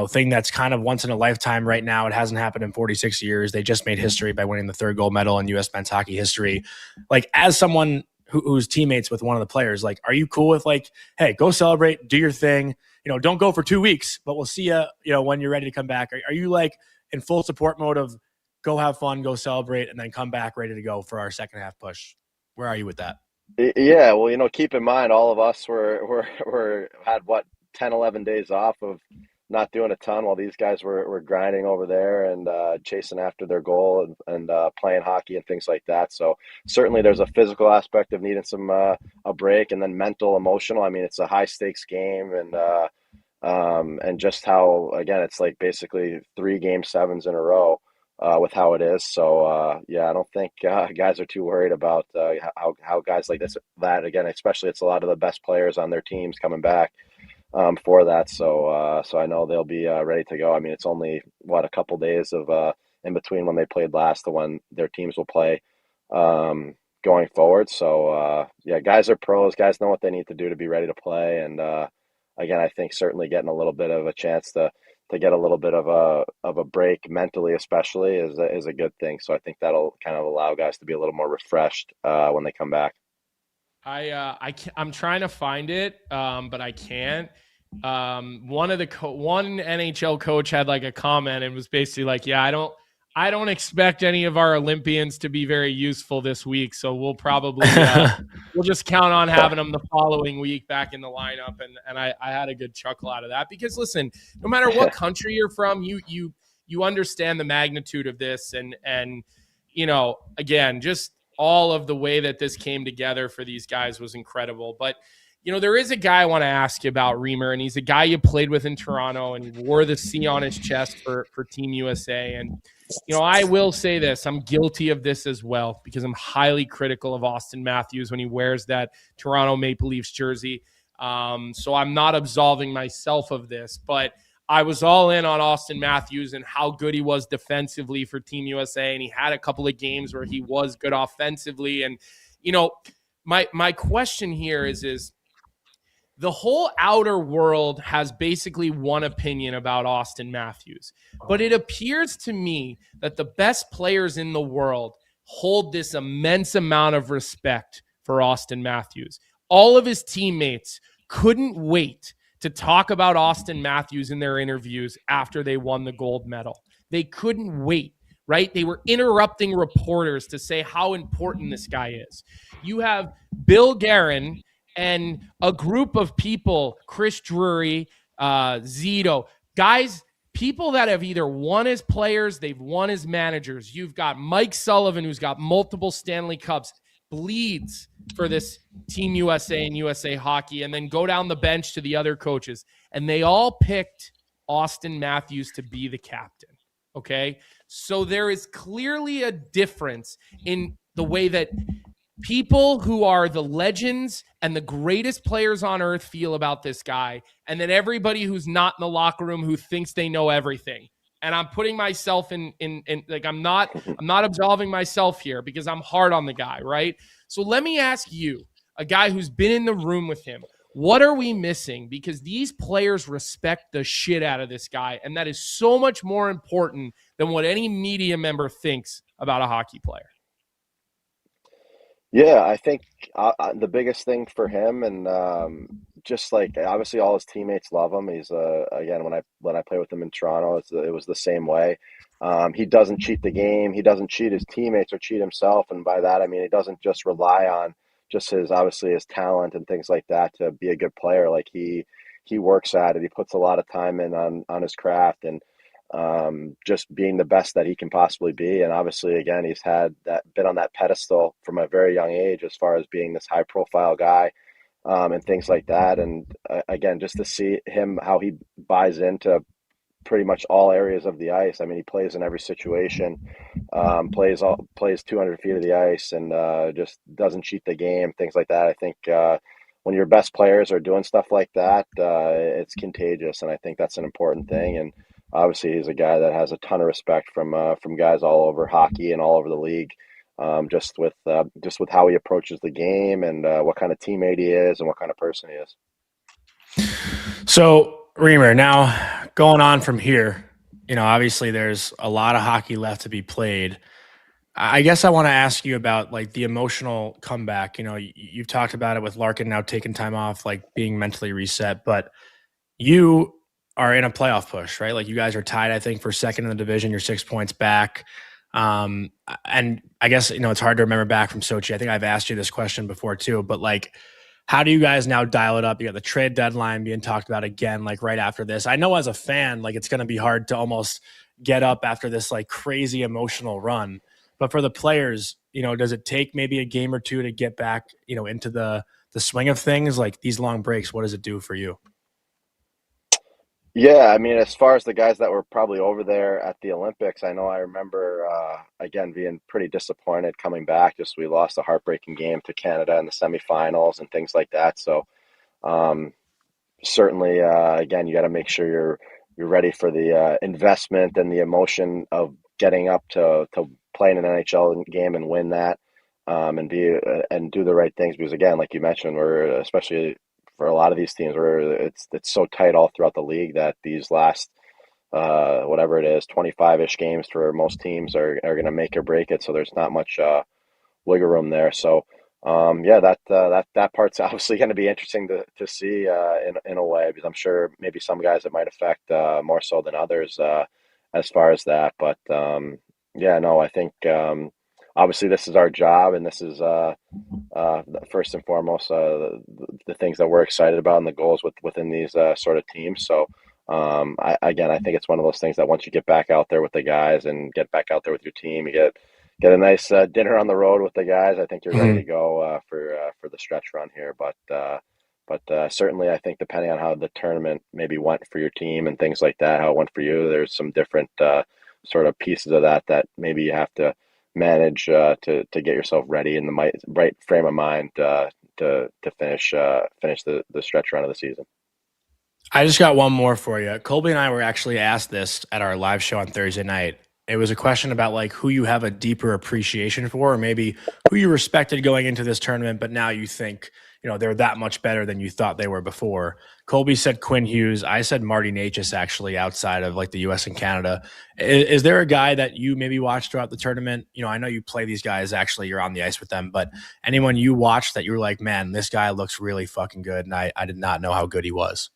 thing that's kind of once in a lifetime right now. It hasn't happened in 46 years. They just made history by winning the third gold medal in U.S. men's hockey history. Like, as someone who's teammates with one of the players, like, are you cool with, like, hey, go celebrate, do your thing, don't go for 2 weeks, but we'll see you, when you're ready to come back? Are you like in full support mode of go have fun, go celebrate, and then come back ready to go for our second half push? Where are you with that? Yeah, well, keep in mind, all of us had 10, 11 days off of not doing a ton while these guys were grinding over there and chasing after their goal and playing hockey and things like that. So certainly there's a physical aspect of needing some a break, and then mental, emotional. I mean, it's a high stakes game, and just how, again, it's like basically 3 game 7s in a row. With how it is. So, yeah, I don't think guys are too worried about how guys like that, again, especially it's a lot of the best players on their teams coming back for that. So I know they'll be ready to go. I mean, it's only, a couple days of in between when they played last to when their teams will play going forward. So, yeah, guys are pros. Guys know what they need to do to be ready to play. And, again, I think certainly getting a little bit of a chance to get a little bit of a break mentally, especially, is a good thing. So I think that'll kind of allow guys to be a little more refreshed when they come back. I'm trying to find it, but I can't. One NHL coach had like a comment and was basically like, "Yeah, I don't expect any of our Olympians to be very useful this week, so we'll probably we'll just count on having them the following week back in the lineup." And I had a good chuckle out of that, because listen, no matter what country you're from, you understand the magnitude of this, and again, just all of the way that this came together for these guys was incredible. But there is a guy I want to ask you about, Reamer, and he's a guy you played with in Toronto and wore the C on his chest for Team USA. And I will say this, I'm guilty of this as well, because I'm highly critical of Austin Matthews when he wears that Toronto Maple Leafs jersey. So I'm not absolving myself of this, but I was all in on Austin Matthews and how good he was defensively for Team USA. And he had a couple of games where he was good offensively. And, my question here is the whole outer world has basically one opinion about Austin Matthews, but it appears to me that the best players in the world hold this immense amount of respect for Austin Matthews. All of his teammates couldn't wait to talk about Austin Matthews in their interviews after they won the gold medal. They couldn't wait, right? They were interrupting reporters to say how important this guy is. You have Bill Guerin and a group of people, Chris Drury, Zito, guys, people that have either won as players, they've won as managers. You've got Mike Sullivan, who's got multiple Stanley Cups, bleeds for this Team USA and USA Hockey, and then go down the bench to the other coaches. And they all picked Austin Matthews to be the captain. Okay. So there is clearly a difference in the way that people who are the legends and the greatest players on earth feel about this guy, and then everybody who's not in the locker room who thinks they know everything. And I'm putting myself in like, I'm not absolving myself here because I'm hard on the guy, right? So let me ask you, a guy who's been in the room with him, what are we missing? Because these players respect the shit out of this guy, and that is so much more important than what any media member thinks about a hockey player. Yeah, I think the biggest thing for him, and just like obviously all his teammates love him. He's again, when I play with him in Toronto, it was the same way. He doesn't cheat the game. He doesn't cheat his teammates or cheat himself, and by that I mean he doesn't just rely on just his talent and things like that to be a good player. Like he works at it. He puts a lot of time in on his craft and just being the best that he can possibly be. And obviously, again, he's been on that pedestal from a very young age as far as being this high profile guy and things like that. And again, just to see him, how he buys into pretty much all areas of the ice. I mean, he plays in every situation, plays 200 feet of the ice, and just doesn't cheat the game, things like that. I think when your best players are doing stuff like that, it's contagious, and I think that's an important thing. And obviously, he's a guy that has a ton of respect from guys all over hockey and all over the league, just with how he approaches the game and what kind of teammate he is and what kind of person he is. So, Reamer, now going on from here, obviously there's a lot of hockey left to be played. I guess I want to ask you about like the emotional comeback. You've talked about it with Larkin now taking time off, like being mentally reset, but you are in a playoff push, right? Like you guys are tied, I think, for second in the division. You're 6 points back. And I guess, it's hard to remember back from Sochi. I think I've asked you this question before too, but like, how do you guys now dial it up? You got the trade deadline being talked about again, like right after this. I know as a fan, like it's going to be hard to almost get up after this like crazy emotional run. But for the players, does it take maybe a game or two to get back, into the swing of things? Like these long breaks, what does it do for you? Yeah, I mean, as far as the guys that were probably over there at the Olympics, I remember, again, being pretty disappointed coming back. Just we lost a heartbreaking game to Canada in the semifinals and things like that. So certainly, again, you got to make sure you're ready for the investment and the emotion of getting up to play in an NHL game and win that, and do the right things. Because again, like you mentioned, we're especially for a lot of these teams where it's so tight all throughout the league that these last whatever it is 25-ish games for most teams are going to make or break it, so there's not much wiggle room there. So yeah, that part's obviously going to be interesting to see in a way, because I'm sure maybe some guys it might affect more so than others as far as that. But yeah, no, I think obviously this is our job, and this is first and foremost the things that we're excited about and the goals within these sort of teams. So I think it's one of those things that once you get back out there with the guys and get back out there with your team, you get a nice dinner on the road with the guys, I think you're ready to go for the stretch run here. But certainly, I think depending on how the tournament maybe went for your team and things like that, how it went for you, there's some different sort of pieces of that maybe you have to manage to get yourself ready in the right frame of mind to to finish the stretch run of the season. I just got one more for you. Colby and I were actually asked this at our live show on Thursday night. It was a question about like who you have a deeper appreciation for, or maybe who you respected going into this tournament, but now you think, they're that much better than you thought they were before. Colby said Quinn Hughes. I said Marty Necas, actually, outside of like the US and Canada. Is there a guy that you maybe watched throughout the tournament? I know you play these guys, actually, you're on the ice with them, but anyone you watched that you were like, man, this guy looks really fucking good, and I did not know how good he was?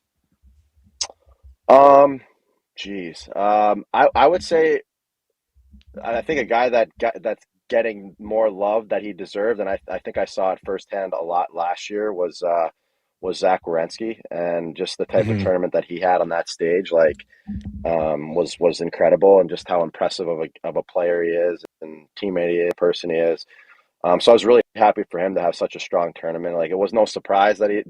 I would say I think a guy that's getting more love that he deserved, and I think I saw it firsthand a lot last year was Zach Werenski, and just the type of tournament that he had on that stage, was incredible, and just how impressive of a player he is, and teammate he is, person he is. So I was really happy for him to have such a strong tournament. Like, it was no surprise that he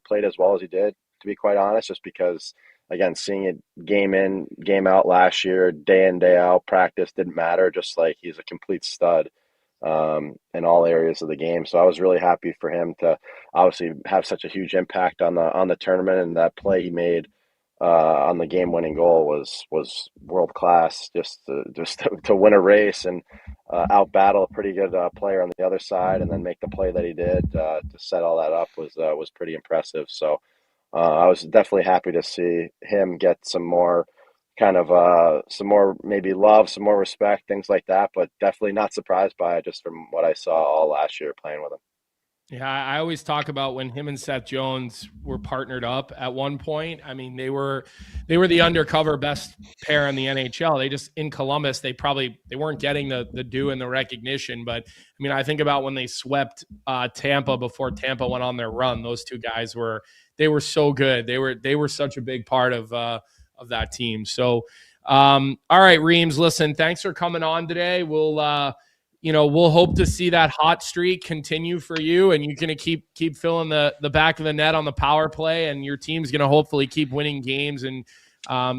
played as well as he did, to be quite honest, just because, again, seeing it game in, game out last year, day in, day out, practice didn't matter. Just like, he's a complete stud in all areas of the game. So I was really happy for him to obviously have such a huge impact on the tournament, and that play he made on the game-winning goal was world class. Just to win a race and out battle a pretty good player on the other side, and then make the play that he did to set all that up was pretty impressive. So I was definitely happy to see him get some more some more maybe love, some more respect, things like that, but definitely not surprised by it just from what I saw all last year playing with him. Yeah, I always talk about when him and Seth Jones were partnered up at one point. I mean, they were the undercover best pair in the NHL. They just, in Columbus, they weren't getting the due and the recognition. But I mean, I think about when they swept Tampa before Tampa went on their run. Those two guys were so good. They were such a big part of that team. So, all right, Reems, listen, thanks for coming on today. We'll hope to see that hot streak continue for you, and you're going to keep filling the back of the net on the power play, and your team's going to hopefully keep winning games, and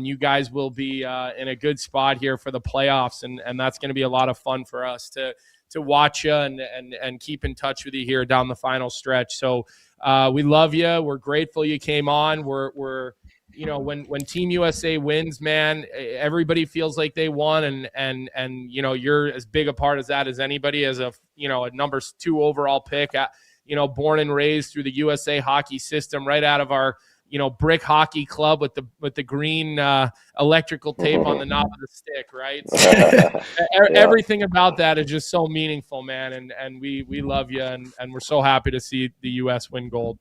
you guys will be in a good spot here for the playoffs, and that's going to be a lot of fun for us to watch you and keep in touch with you here down the final stretch. So we love you. We're grateful you came on. We're when Team USA wins, man, everybody feels like they won, and you're as big a part of that as anybody, as a number 2 overall pick, born and raised through the USA hockey system, right out of our brick hockey club with the green electrical tape on the knob of the stick, right? So everything about that is just so meaningful, man, and we love you, and we're so happy to see the US win gold.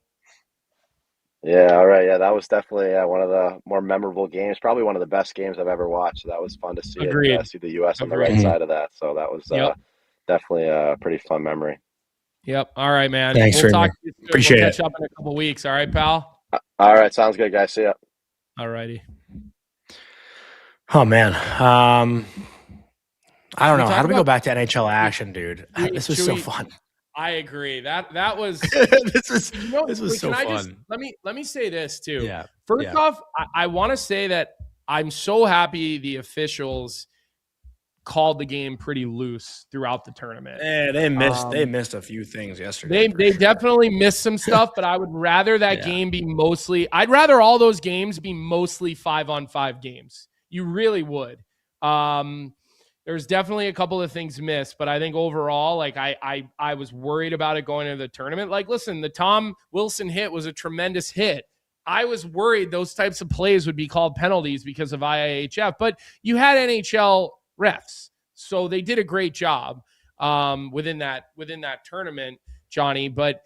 Yeah, all right. Yeah, that was definitely one of the more memorable games, probably one of the best games I've ever watched. So that was fun to see see the U.S. on the right side of that. So that was definitely a pretty fun memory. Yep. All right, man. Thanks, we'll talk. Appreciate it. We'll catch up in a couple weeks. All right, pal? All right. Sounds good, guys. See ya. All righty. Oh, man. I don't know. How do we go back to NHL action, dude? This was so fun. I agree. That was this was so fun. Let me say this too. Yeah. First off, I want to say that I'm so happy the officials called the game pretty loose throughout the tournament. Yeah, they missed a few things yesterday. They definitely missed some stuff, but I would rather that game be I'd rather all those games be mostly 5-on-5 games. You really would. There's definitely a couple of things missed, but I think overall, like I was worried about it going into the tournament. Like, listen, the Tom Wilson hit was a tremendous hit. I was worried those types of plays would be called penalties because of IIHF, but you had NHL refs, so they did a great job within that tournament, Johnny. But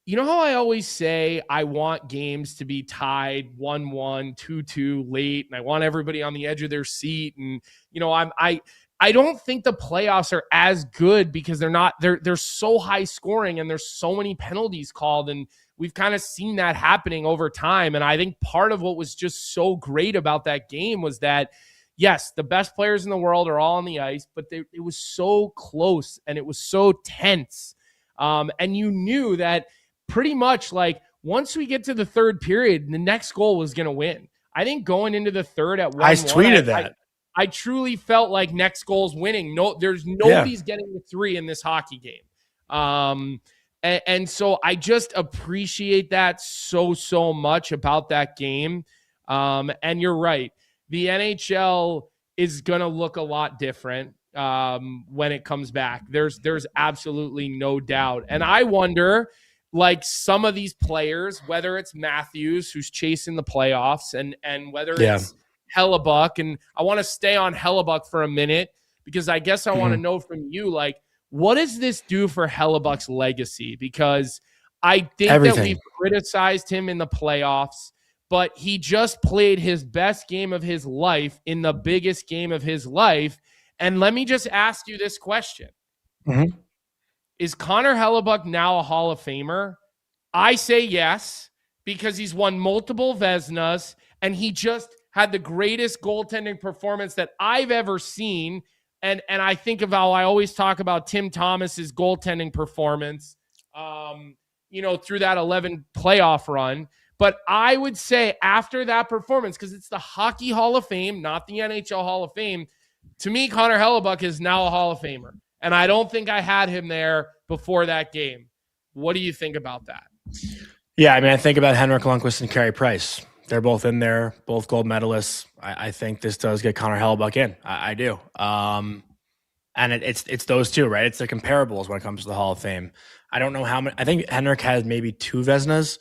you know how I always say I want games to be tied 1-1, 2-2 late, and I want everybody on the edge of their seat. And I don't think the playoffs are as good because they're so high scoring and there's so many penalties called, and we've kind of seen that happening over time. And I think part of what was just so great about that game was that, yes, the best players in the world are all on the ice, but it was so close and it was so tense. And you knew that pretty much, like, once we get to the third period, the next goal was going to win. I think going into the third at 1-1, I tweeted that. I truly felt like next goal's winning. Nobody's getting the 3 in this hockey game. And so I just appreciate that so much about that game. And you're right. The NHL is going to look a lot different when it comes back. There's absolutely no doubt. And I wonder, like, some of these players, whether it's Matthews, who's chasing the playoffs, and whether it's Hellebuyck, and I want to stay on Hellebuyck for a minute, because I guess I want to know from you, like, what does this do for Hellebuck's legacy? Because I think that we've criticized him in the playoffs, but he just played his best game of his life in the biggest game of his life. And let me just ask you this question. Is Connor Hellebuyck now a Hall of Famer? I say yes, because he's won multiple Vezinas, and he just had the greatest goaltending performance that I've ever seen. And I think of how I always talk about Tim Thomas's goaltending performance, through that 11 playoff run. But I would say after that performance, because it's the Hockey Hall of Fame, not the NHL Hall of Fame, to me, Connor Hellebuyck is now a Hall of Famer. And I don't think I had him there before that game. What do you think about that? Yeah, I mean, I think about Henrik Lundqvist and Carey Price. They're both in there, both gold medalists. I think this does get Connor Hellebuyck in. I do. And it's those two, right? It's the comparables when it comes to the Hall of Fame. I don't know how many. I think Henrik has maybe 2 Vezinas.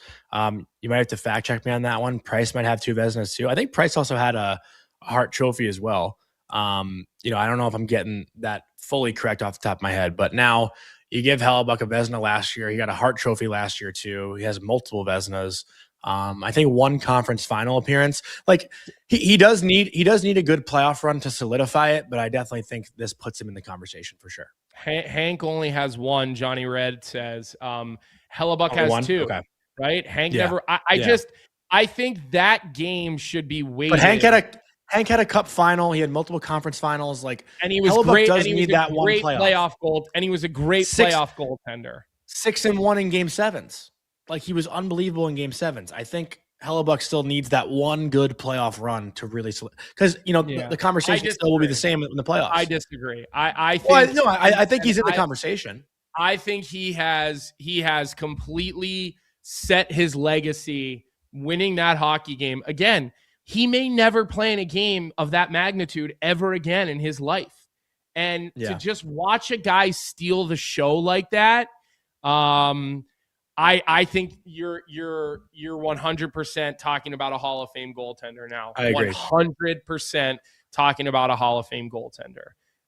You might have to fact check me on that one. Price might have 2 Vezinas too. I think Price also had a Hart Trophy as well. I don't know if I'm getting that fully correct off the top of my head, but now you give Hellebuyck a Vezina last year. He got a Hart Trophy last year too. He has multiple Vezinas. I think 1 conference final appearance. Like he does need a good playoff run to solidify it, but I definitely think this puts him in the conversation for sure. Hank only has 1. Johnny Red says Hellebuyck has 1? 2. Okay. Right? Hank never. I think that game should be weighted. But Hank had a cup final. He had multiple conference finals. And he was Hellebuyck great. Does and he need was that a one great playoff goal, and he was a great playoff goaltender. 6-1 in Game 7s. Like, he was unbelievable in Game 7s. I think Hellebuyck still needs that one good playoff run to really, because the conversation still will be the same in the playoffs. I disagree. I think he's in the conversation. I think he has completely set his legacy winning that hockey game. Again, he may never play in a game of that magnitude ever again in his life. And to just watch a guy steal the show like that, I think you're 100% talking about a Hall of Fame goaltender now. I agree. 100% talking about a Hall of Fame goaltender.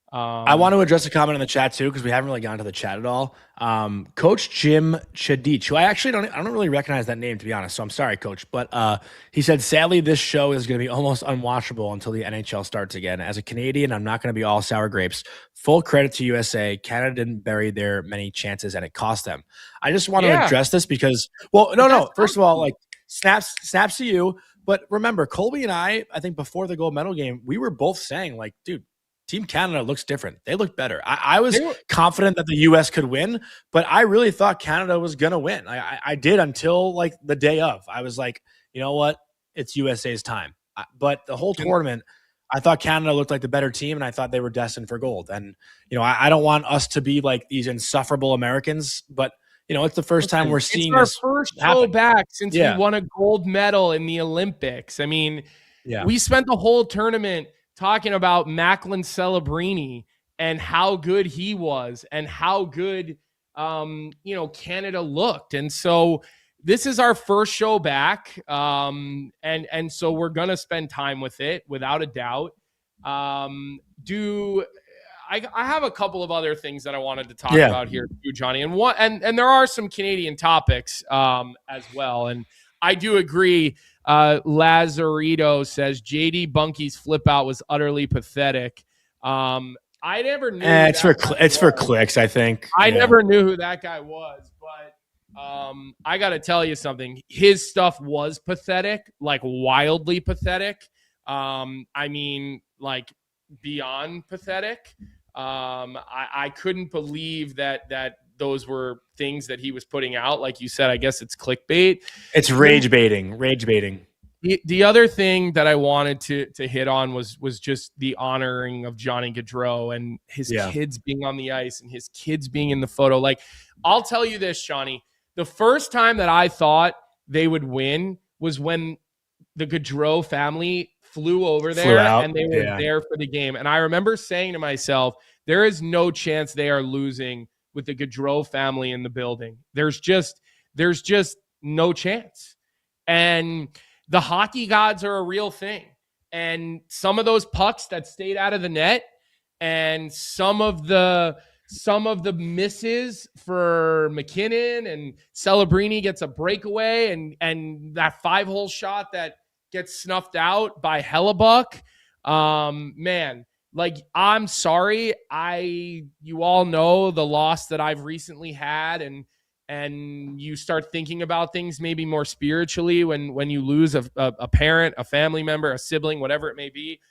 I want to address a comment in the chat too, because we haven't really gotten to the chat at all. Coach Jim Chadich, who I don't really recognize that name, to be honest. So I'm sorry, Coach, but he said, sadly, this show is going to be almost unwatchable until the NHL starts again. As a Canadian, I'm not going to be all sour grapes. Full credit to USA. Canada didn't bury their many chances, and it cost them. I just want to address this because, first of all, like snaps to you. But remember, Colby and I think before the gold medal game, we were both saying, like, dude, Team Canada looks different. They look better. I was confident that the U.S. could win, but I really thought Canada was going to win. I did until like the day of. I was like, you know what? It's USA's time. But the whole tournament, I thought Canada looked like the better team, and I thought they were destined for gold. And, I don't want us to be like these insufferable Americans, but, it's the first time we're seeing this. It's our first show back since we won a gold medal in the Olympics. I mean, we spent the whole tournament talking about Macklin Celebrini and how good he was and how good, Canada looked. And so this is our first show back. And so we're going to spend time with it without a doubt. I have a couple of other things that I wanted to talk about here too, Johnny, and there are some Canadian topics as well. And I do agree. Lazarito says JD Bunky's flip out was utterly pathetic. I never knew. It's for clicks, I think. I never knew who that guy was, but I got to tell you something. His stuff was pathetic, like wildly pathetic. I mean, like beyond pathetic. I couldn't believe that those were things that he was putting out. Like you said, I guess it's clickbait. It's rage baiting. The other thing that I wanted to hit on was just the honoring of Johnny Gaudreau and his kids being on the ice and his kids being in the photo. Like, I'll tell you this, Johnny, the first time that I thought they would win was when the Gaudreau family flew over there and they were there for the game. And I remember saying to myself, there is no chance they are losing with the Gaudreau family in the building. There's just no chance. And the hockey gods are a real thing. And some of those pucks that stayed out of the net and some of the misses for McKinnon, and Celebrini gets a breakaway, and that 5-hole shot that gets snuffed out by Hellebuyck. Man, like, I'm sorry. You all know the loss that I've recently had, and you start thinking about things maybe more spiritually when you lose a parent, a family member, a sibling, whatever it may be.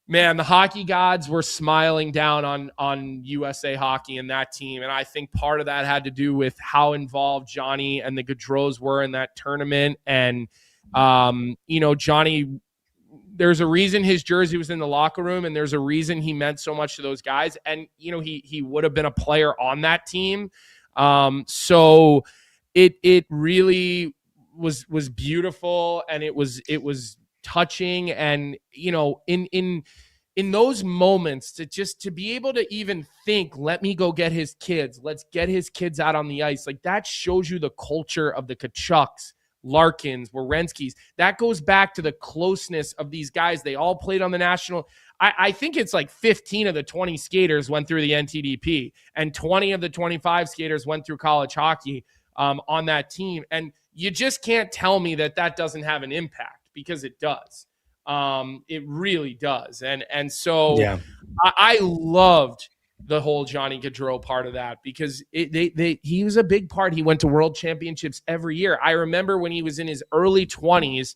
Man, the hockey gods were smiling down on USA Hockey and that team. And I think part of that had to do with how involved Johnny and the Gaudreaus were in that tournament. And, Johnny, there's a reason his jersey was in the locker room, and there's a reason he meant so much to those guys. And, he would have been a player on that team. So it really was beautiful, and it was touching. And in those moments, to be able to even think, let me go get his kids, let's get his kids out on the ice, like, that shows you the culture of the Tkachuks, Larkins, Werenskis. That goes back to the closeness of these guys. They all played on the national. I think it's like 15 of the 20 skaters went through the NTDP, and 20 of the 25 skaters went through college hockey on that team. And you just can't tell me that doesn't have an impact, because it does. It really does. And so I loved the whole Johnny Gaudreau part of that, because he was a big part. He went to world championships every year. I remember when he was in his early 20s,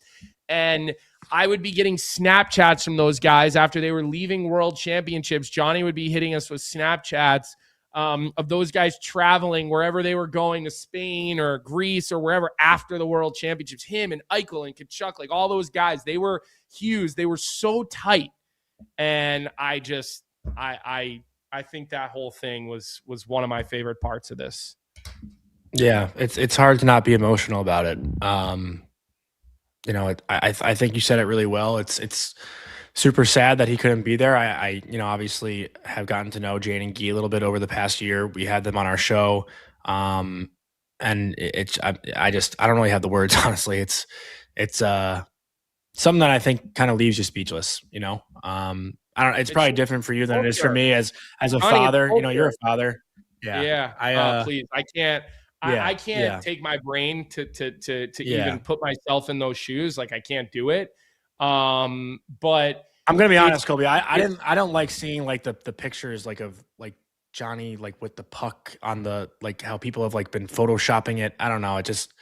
and I would be getting Snapchats from those guys after they were leaving world championships. Johnny would be hitting us with Snapchats of those guys traveling wherever they were going, to Spain or Greece or wherever, after the world championships. Him and Eichel and Tkachuk, like, all those guys, they were Hughes. They were so tight. And I think that whole thing was one of my favorite parts of this. Yeah, it's hard to not be emotional about it. I think you said it really well. It's super sad that he couldn't be there. I obviously have gotten to know Jane and Guy a little bit over the past year. We had them on our show, and I don't really have the words, honestly. It's something that I think kind of leaves you speechless. I don't. It's probably different for you than it is for me as a father. You're a father. Yeah. Please, I can't. I can't take my brain to even put myself in those shoes. Like, I can't do it. But I'm gonna be honest, Colby. I don't like seeing, like, the pictures, like, of, like, Johnny, like, with the puck on the, like, how people have, like, been photoshopping it. I don't know. It just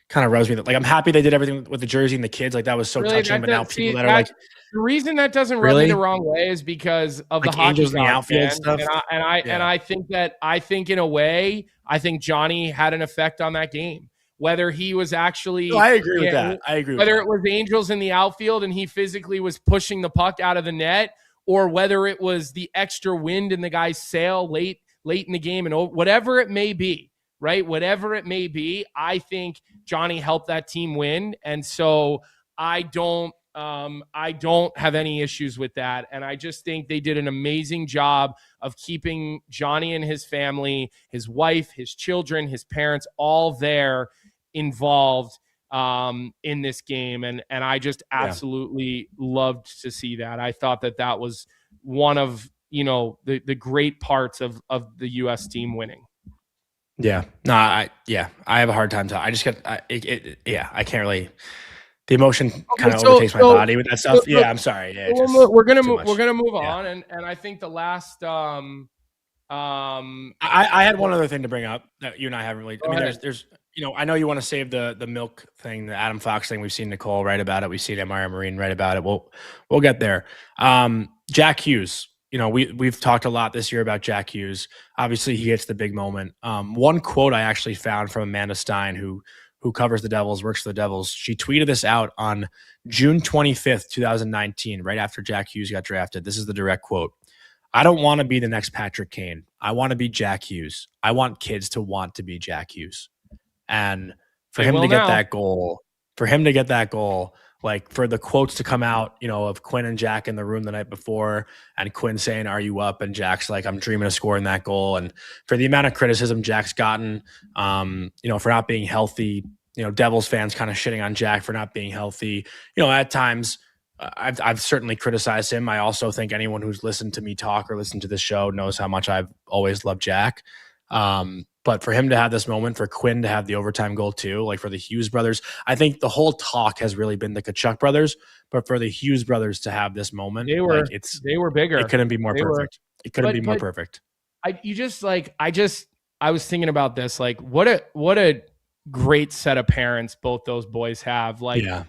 kind of rubs me. Like, I'm happy they did everything with the jersey and the kids. Like, that was so touching. But now people that are like, the reason that doesn't rub me the wrong way is because of the hockey Angels in the outfield stuff. And I think in a way, I think Johnny had an effect on that game. Whether he was actually, I agree with that. Whether it was Angels in the outfield and he physically was pushing the puck out of the net, or whether it was the extra wind in the guy's sail late in the game, and whatever it may be, right? Whatever it may be, I think Johnny helped that team win. And so I don't have any issues with that. And I just think they did an amazing job of keeping Johnny and his family, his wife, his children, his parents, all there, involved in this game. And I just absolutely loved to see that. I thought that was one of, the great parts of the U.S. team winning. Yeah. No, I have a hard time I just get, I can't really. The emotion kind of overtakes my body with that stuff. I'm sorry. Yeah, we're gonna move on, and I think the last. I had one other thing to bring up that you and I haven't really. I mean, there's I know you want to save the milk thing, the Adam Fox thing. We've seen Nicole write about it. We've seen MR Marine write about it. We'll get there. Jack Hughes. We've talked a lot this year about Jack Hughes. Obviously, he gets the big moment. One quote I actually found from Amanda Stein, who who covers the Devils, works for the Devils. She tweeted this out on June 25th, 2019, right after Jack Hughes got drafted. This is the direct quote. I don't want to be the next Patrick Kane. I want to be Jack Hughes. I want kids to want to be Jack Hughes. And for him to get that goal, like for the quotes to come out, of Quinn and Jack in the room the night before, and Quinn saying, "Are you up?" And Jack's like, "I'm dreaming of scoring that goal." And for the amount of criticism Jack's gotten, for not being healthy, Devils fans kind of shitting on Jack for not being healthy. At times, I've certainly criticized him. I also think anyone who's listened to me talk or listened to this show knows how much I've always loved Jack. But for him to have this moment, for Quinn to have the overtime goal too, like for the Hughes brothers, I think the whole talk has really been the Tkachuk brothers, but for the Hughes brothers to have this moment, they were bigger. It couldn't be more perfect. It couldn't be more perfect. I was thinking about this, like what a great set of parents both those boys have.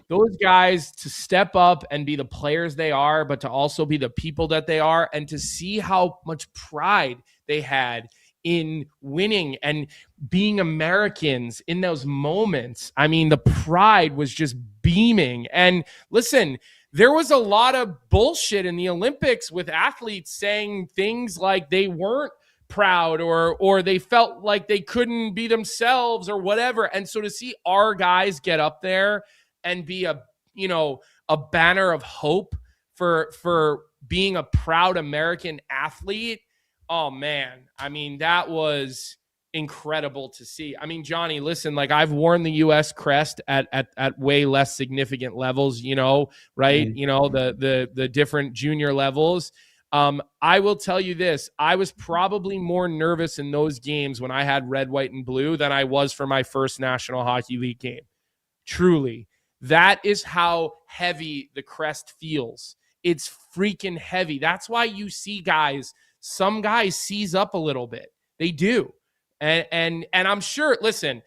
Those guys to step up and be the players they are, but to also be the people that they are, and to see how much pride they had in winning and being Americans in those moments. I mean, the pride was just beaming. And listen, there was a lot of bullshit in the Olympics with athletes saying things like they weren't proud or they felt like they couldn't be themselves or whatever. And so to see our guys get up there and be a banner of hope for being a proud American athlete, oh man, I mean, that was incredible to see. I mean, Johnny, listen, like I've worn the US crest at way less significant levels, right? Mm-hmm. The different junior levels. I will tell you this, I was probably more nervous in those games when I had red, white, and blue than I was for my first National Hockey League game. Truly. That is how heavy the crest feels. It's freaking heavy. That's why you see some guys seize up a little bit. They do. And I'm sure, listen,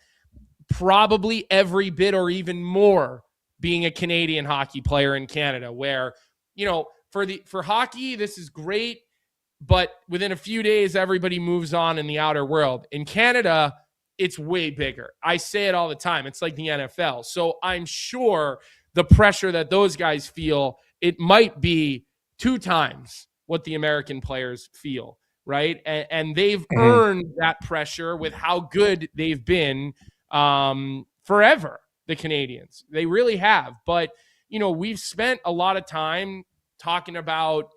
probably every bit or even more being a Canadian hockey player in Canada, where, for hockey, this is great, but within a few days, everybody moves on in the outer world. In Canada, it's way bigger. I say it all the time. It's like the NFL. So I'm sure the pressure that those guys feel, it might be 2 times what the American players feel, right? And they've earned that pressure with how good they've been forever, the Canadians. They really have. But, we've spent a lot of time talking about,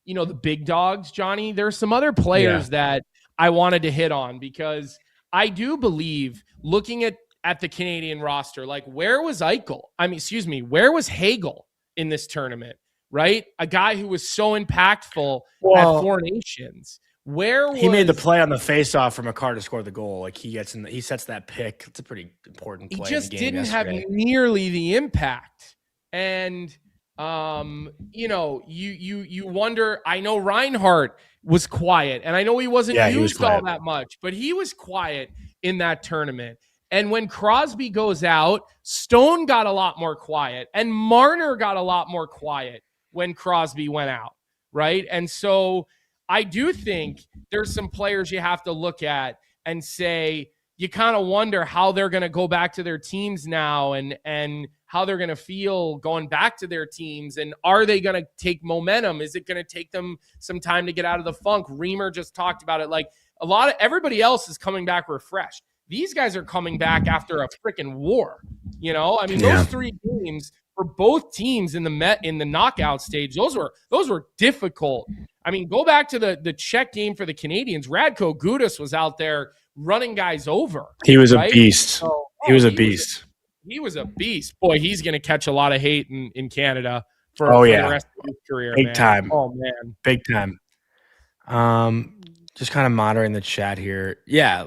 the big dogs, Johnny. There are some other players that I wanted to hit on, because I do believe, looking at the Canadian roster, like where was where was Hagel in this tournament? Right? A guy who was so impactful at Four Nations. He made the play on the faceoff from a car to score the goal. Like he sets that pick. It's a pretty important play. He just didn't have nearly the impact. And you wonder, I know Reinhart was quiet, and I know he wasn't used all that much, but he was quiet in that tournament. And when Crosby goes out, Stone got a lot more quiet, and Marner got a lot more quiet when Crosby went out, right? And so I do think there's some players you have to look at and say, you kind of wonder how they're going to go back to their teams now, and how they're going to feel going back to their teams, and are they going to take momentum? Is it going to take them some time to get out of the funk? Reamer just talked about it. Like everybody else is coming back refreshed. These guys are coming back after a freaking war. Those 3 games for both teams in the knockout stage, those were difficult. I mean, go back to the Czech game for the Canadians. Radko Gudas was out there running guys over. He was a beast. He was a beast. He was a beast. Boy, he's going to catch a lot of hate in Canada for the rest of his career. Big time. Oh, man. Big time. Just kind of monitoring the chat here. Yeah,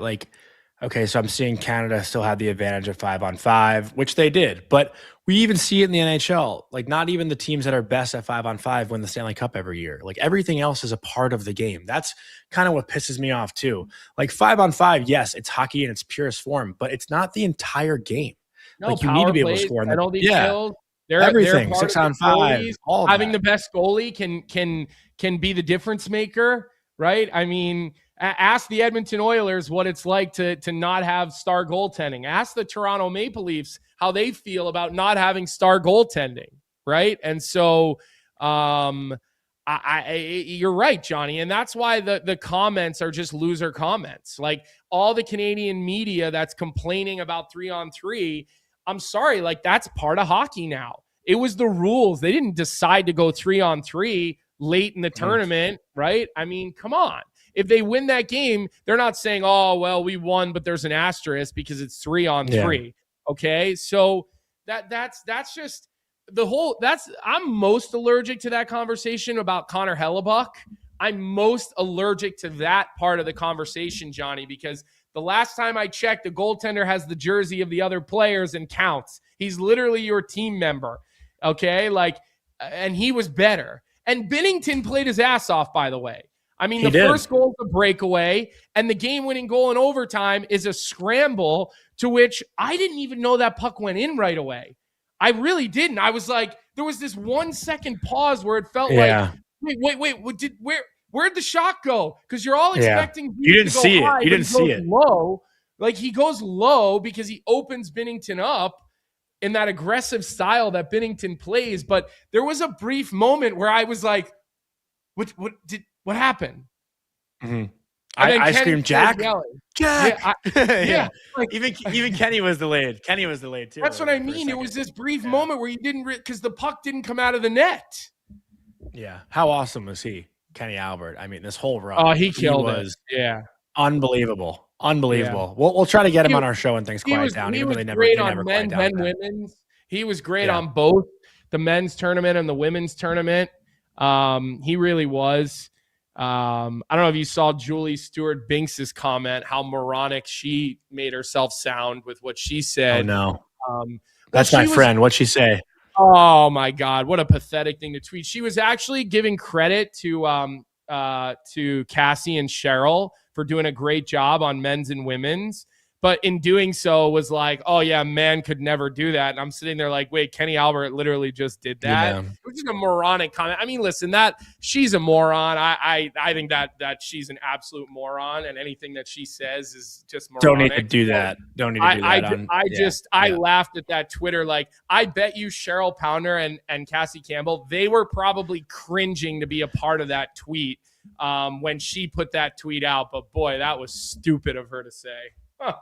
okay, so I'm seeing Canada still had the advantage of 5-on-5, which they did. But we even see it in the NHL. Like, not even the teams that are best at 5-on-5 win the Stanley Cup every year. Like, everything else is a part of the game. That's kind of what pisses me off, too. Like, 5-on-5, yes, it's hockey in its purest form, but it's not the entire game. No, like, you need to be able to score. Kills. Everything, 6-on-5. Having the best goalie can be the difference maker, right? I mean, Ask the Edmonton Oilers what it's like to not have star goaltending. Ask the Toronto Maple Leafs how they feel about not having star goaltending, right? And so you're right, Johnny, and that's why the comments are just loser comments. Like all the Canadian media that's complaining about 3-on-3, I'm sorry, like that's part of hockey now. It was the rules. They didn't decide to go 3-on-3 late in the tournament, right? I mean, come on. If they win that game, they're not saying, oh, well, we won, but there's an asterisk because it's 3-on-3. Yeah. Okay. So that's just the whole, I'm most allergic to that conversation about Connor Hellebuyck. I'm most allergic to that part of the conversation, Johnny, because the last time I checked, the goaltender has the jersey of the other players and counts. He's literally your team member. Okay. Like, and he was better. And Binnington played his ass off, by the way. I mean, first goal is a breakaway, and the game-winning goal in overtime is a scramble to which I didn't even know that puck went in right away. I really didn't. I was like, there was this 1 second pause where it felt like, wait, where'd the shot go? Because you're all expecting you didn't see it. You didn't see it. Low. Like he goes low because he opens Binnington up in that aggressive style that Binnington plays. But there was a brief moment where I was like, what happened? Mm-hmm. I screamed, Jack. Jack. Yeah. Like, even Kenny was delayed. Kenny was delayed too. That's what I mean. It was this brief moment where you didn't because the puck didn't come out of the net. Yeah. How awesome was he, Kenny Albert? I mean, this whole run. Oh, he killed it. Yeah. Unbelievable. Yeah. We'll try to get him on our show when things quiet down. He was great on men's and women's. He was great on both the men's tournament and the women's tournament. He really was. I don't know if you saw Julie Stewart Binks's comment, how moronic she made herself sound with what she said. Oh, no. That's my friend. What'd she say? Oh, my God. What a pathetic thing to tweet. She was actually giving credit to Cassie and Cheryl for doing a great job on men's and women's. But in doing so was like, oh, yeah, man could never do that. And I'm sitting there like, wait, Kenny Albert literally just did that. Yeah. It was just a moronic comment. I mean, listen, she's a moron. I think that she's an absolute moron, and anything that she says is just moronic. Don't need to do that. I laughed at that Twitter. Like, I bet you Cheryl Pounder and Cassie Campbell, they were probably cringing to be a part of that tweet when she put that tweet out. But boy, that was stupid of her to say. Huh.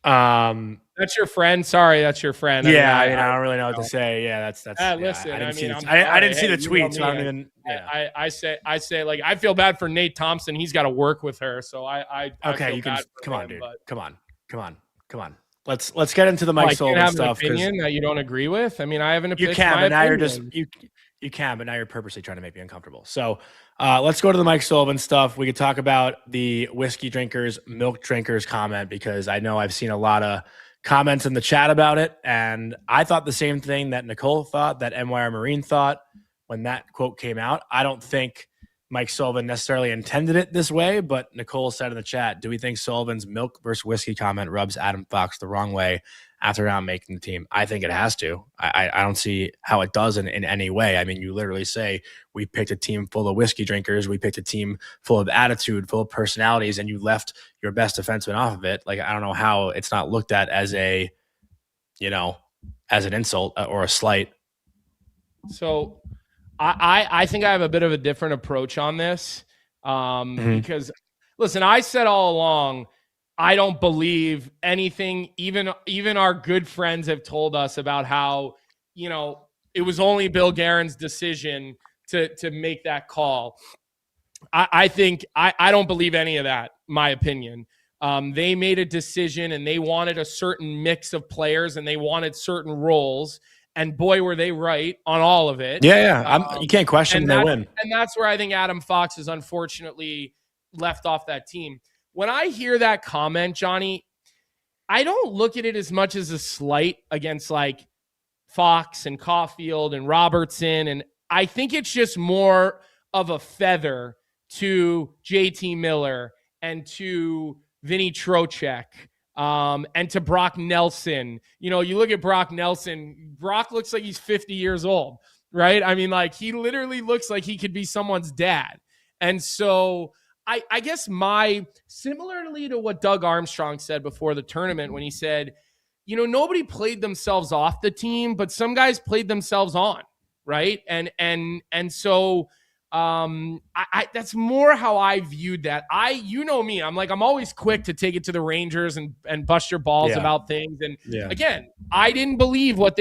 That's your friend. Sorry, that's your friend. Yeah, I don't really know what to say. Yeah, that's. Listen, I didn't see the tweet, so I don't even. Yeah. I say like I feel bad for Nate Thompson. He's got to work with her, so I okay. You can come on, dude. Come on. Let's get into the Mike Sullivan stuff. An opinion that you don't agree with. I mean, I have an opinion. You can, but now you're just you can, but now you're purposely trying to make me uncomfortable. So let's go to the Mike Sullivan stuff. We could talk about the whiskey drinkers, milk drinkers comment, because I know I've seen a lot of comments in the chat about it. And I thought the same thing that Nicole thought, that MYR Marine thought when that quote came out. I don't think Mike Sullivan necessarily intended it this way, but Nicole said in the chat, do we think Sullivan's milk versus whiskey comment rubs Adam Fox the wrong way after not making the team? I think it has to. I don't see how it doesn't in any way. I mean, you literally say we picked a team full of whiskey drinkers. We picked a team full of attitude, full of personalities, and you left your best defenseman off of it. Like, I don't know how it's not looked at as as an insult or a slight. So I think I have a bit of a different approach on this because, listen, I said all along, I don't believe anything. Even our good friends have told us about how, it was only Bill Guerin's decision to make that call. I think I don't believe any of that, my opinion. They made a decision and they wanted a certain mix of players and they wanted certain roles. And boy, were they right on all of it. Yeah. You can't question they win. And that's where I think Adam Fox is unfortunately left off that team. When I hear that comment, Johnny, I don't look at it as much as a slight against like Fox and Caulfield and Robertson. And I think it's just more of a feather to JT Miller and to Vinny Trocheck. And to Brock Nelson. You look at Brock Nelson, Brock looks like he's 50 years old, right? I mean, like, he literally looks like he could be someone's dad. And so I guess similarly to what Doug Armstrong said before the tournament when he said, nobody played themselves off the team, but some guys played themselves on, right? And so I that's more how I viewed that. Me, I'm always quick to take it to the Rangers and bust your balls about things. And again, I didn't believe what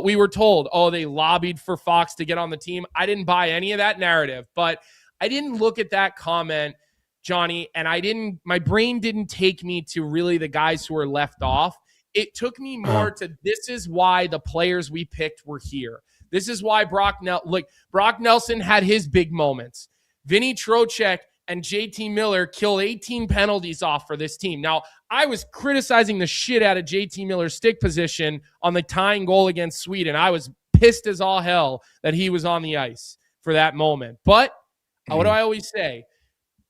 we were told. Oh, they lobbied for Fox to get on the team. I didn't buy any of that narrative, but I didn't look at that comment, Johnny, and my brain didn't take me to really the guys who were left off. It took me more to, this is why the players we picked were here. This is why Brock Nelson had his big moments. Vinny Trocheck and JT Miller killed 18 penalties off for this team. Now, I was criticizing the shit out of JT Miller's stick position on the tying goal against Sweden. I was pissed as all hell that he was on the ice for that moment. But what do I always say?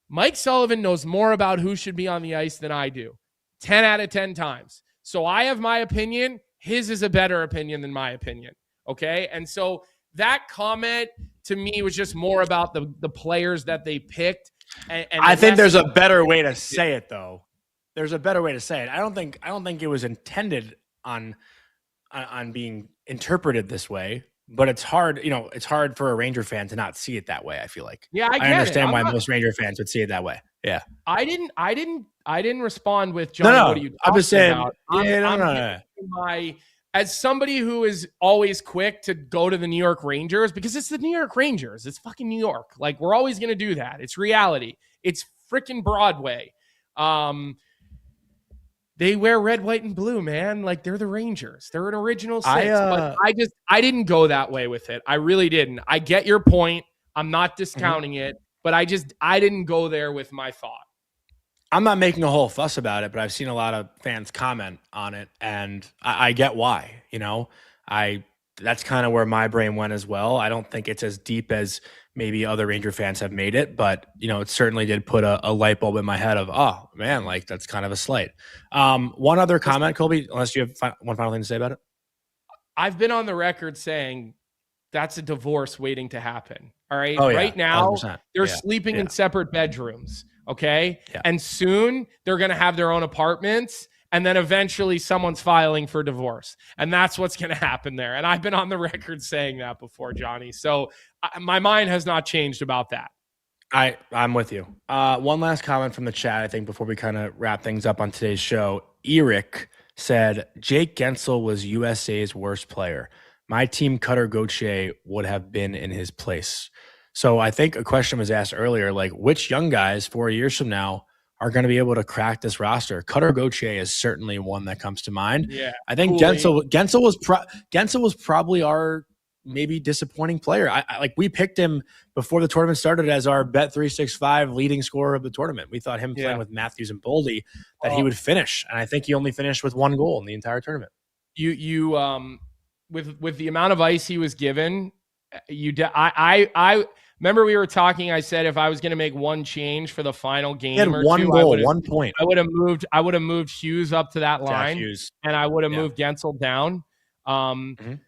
Mike Sullivan knows more about who should be on the ice than I do. 10 out of 10 times. So I have my opinion. His is a better opinion than my opinion. Okay. And so that comment to me was just more about the players that they picked. And I think there's a better way to say it, though. There's a better way to say it. I don't think it was intended on being interpreted this way, but it's hard. It's hard for a Ranger fan to not see it that way. I feel like. Yeah, I understand why most Ranger fans would see it that way. Yeah. I didn't respond with John. No. What are you I'm just saying. About? No. As somebody who is always quick to go to the New York Rangers, because it's the New York Rangers. It's fucking New York. Like, we're always going to do that. It's reality. It's freaking Broadway. They wear red, white, and blue, man. Like, they're the Rangers. They're an original six. But I didn't go that way with it. I really didn't. I get your point. I'm not discounting it, but I didn't go there with my thought. I'm not making a whole fuss about it, but I've seen a lot of fans comment on it, and I get why. That's kind of where my brain went as well. I don't think it's as deep as maybe other Ranger fans have made it, but it certainly did put a light bulb in my head of, oh man, like that's kind of a slight. One other comment, Colby, unless you have one final thing to say about it. I've been on the record saying that's a divorce waiting to happen. All right. Oh, yeah, right now 100%. they're sleeping in separate bedrooms. Okay. Yeah. And soon they're going to have their own apartments. And then eventually someone's filing for divorce. And that's what's going to happen there. And I've been on the record saying that before, Johnny. So my mind has not changed about that. I'm with you. One last comment from the chat, I think, before we kind of wrap things up on today's show. Eric said, Jake Gensel was USA's worst player. My team, Cutter Gauthier, would have been in his place. So I think a question was asked earlier, like, which young guys 4 years from now are going to be able to crack this roster? Cutter Gauthier is certainly one that comes to mind. Yeah, I think Gensel was probably our maybe disappointing player. We picked him before the tournament started as our Bet365 leading scorer of the tournament. We thought him playing with Matthews and Boldy that he would finish, and I think he only finished with one goal in the entire tournament. With the amount of ice he was given, I remember we were talking. I said if I was going to make one change for the final game, he had one goal, 1 point. I would have moved Hughes up to that line, and I would have moved Gensel down.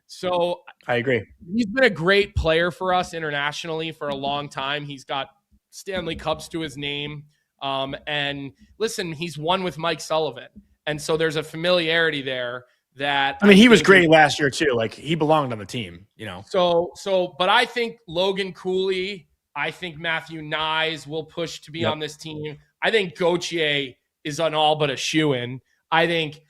So I agree. He's been a great player for us internationally for a long time. He's got Stanley Cups to his name, and listen, he's won with Mike Sullivan, and so there's a familiarity there. That he was great last year too. Like, he belonged on the team, but I think Logan Cooley, I think Matthew Nyes will push to be on this team. I think Gauthier is an all but a shoo-in. I think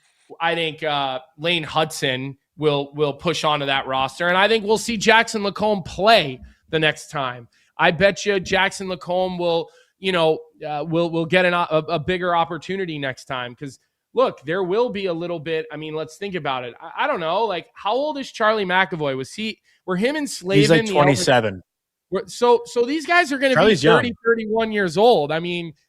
Lane Hudson will push onto that roster, and I think we'll see Jackson Lacombe play the next time. I bet you Jackson Lacombe will get a bigger opportunity next time, because look, there will be a little bit. Let's think about it. I don't know. Like, how old is Charlie McAvoy? Were him and Slavin? He's like 27. So these guys are going to be 30, 31 years old.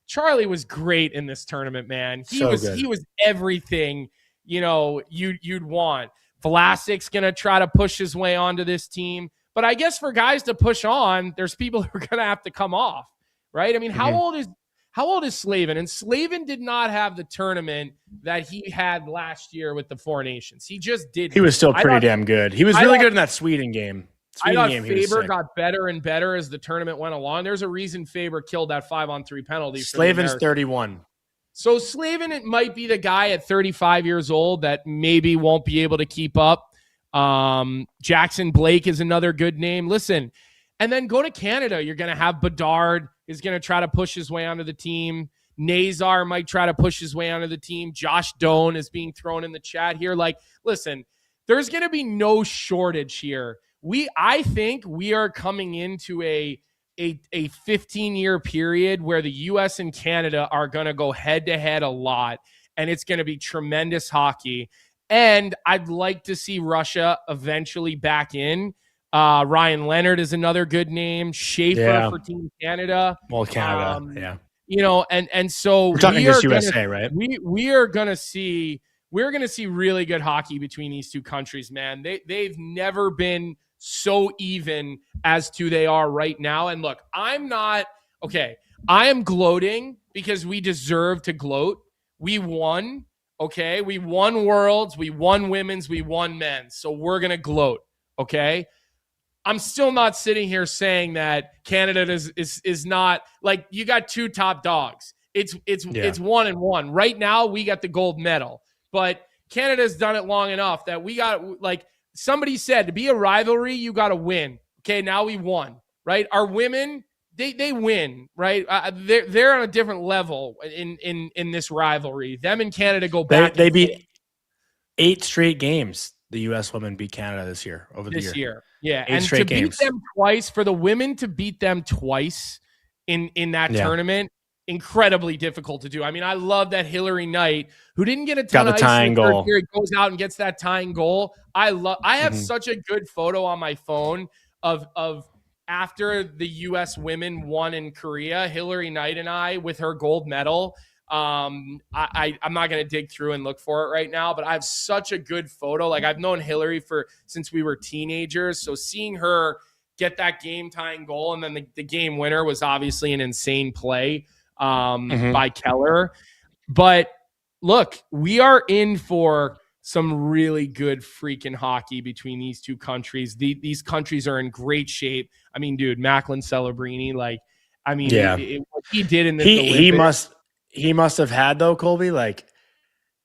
Charlie was great in this tournament, man. He was everything, you'd want. Vlasic's going to try to push his way onto this team. But I guess for guys to push on, there's people who are going to have to come off, right? How old is Slavin? And Slavin did not have the tournament that he had last year with the Four Nations. He just didn't. He was still pretty damn good. He was really good in that Sweden game. I thought game, he was Faber sick. got better and better as the tournament went along. There's a reason Faber killed that 5-on-3 penalty. Slavin's 31. So Slavin, it might be the guy at 35 years old that maybe won't be able to keep up. Jackson Blake is another good name. Listen, and then go to Canada. You're going to have Bedard is going to try to push his way onto the team. Nazar might try to push his way onto the team. Josh Doan is being thrown in the chat here. Like, listen, there's going to be no shortage here. I think we are coming into a 15-year period where the U.S. and Canada are going to go head-to-head a lot, and it's going to be tremendous hockey. And I'd like to see Russia eventually back in. Ryan Leonard is another good name. Schaefer for Team Canada. Well, Canada, yeah. You know, and so we're talking just USA, right? We're going to see really good hockey between these two countries, man. They've never been so even as to they are right now. And look, I am gloating because we deserve to gloat. We won, okay? We won Worlds, we won Women's, we won Men's. So we're going to gloat, okay? I'm still not sitting here saying that Canada is not, like, you got two top dogs. It's 1-1. Right now, we got the gold medal. But Canada's done it long enough that we got, like, somebody said, to be a rivalry, you got to win. Okay, now we won, right? Our women, they win, right? They're on a different level in this rivalry. Them and Canada go back. They beat 8 straight games. The U.S. women beat Canada this year. Yeah, 8 and straight to games. beat them twice, for the women to beat them twice in that tournament, incredibly difficult to do. I mean, I love that Hillary Knight, who didn't get a ton of ice in the third period, goes out and gets that tying goal. I have such a good photo on my phone of after the U.S. women won in Korea, Hillary Knight and I with her gold medal. I'm not going to dig through and look for it right now, but I have such a good photo. Like, I've known Hillary since we were teenagers. So seeing her get that game tying goal, and then the game winner was obviously an insane play by Keller. But look, we are in for some really good freaking hockey between these two countries. These countries are in great shape. I mean, dude, Macklin Celebrini, like, I mean, what he did in this Olympics, he must have had, though, Colby, like,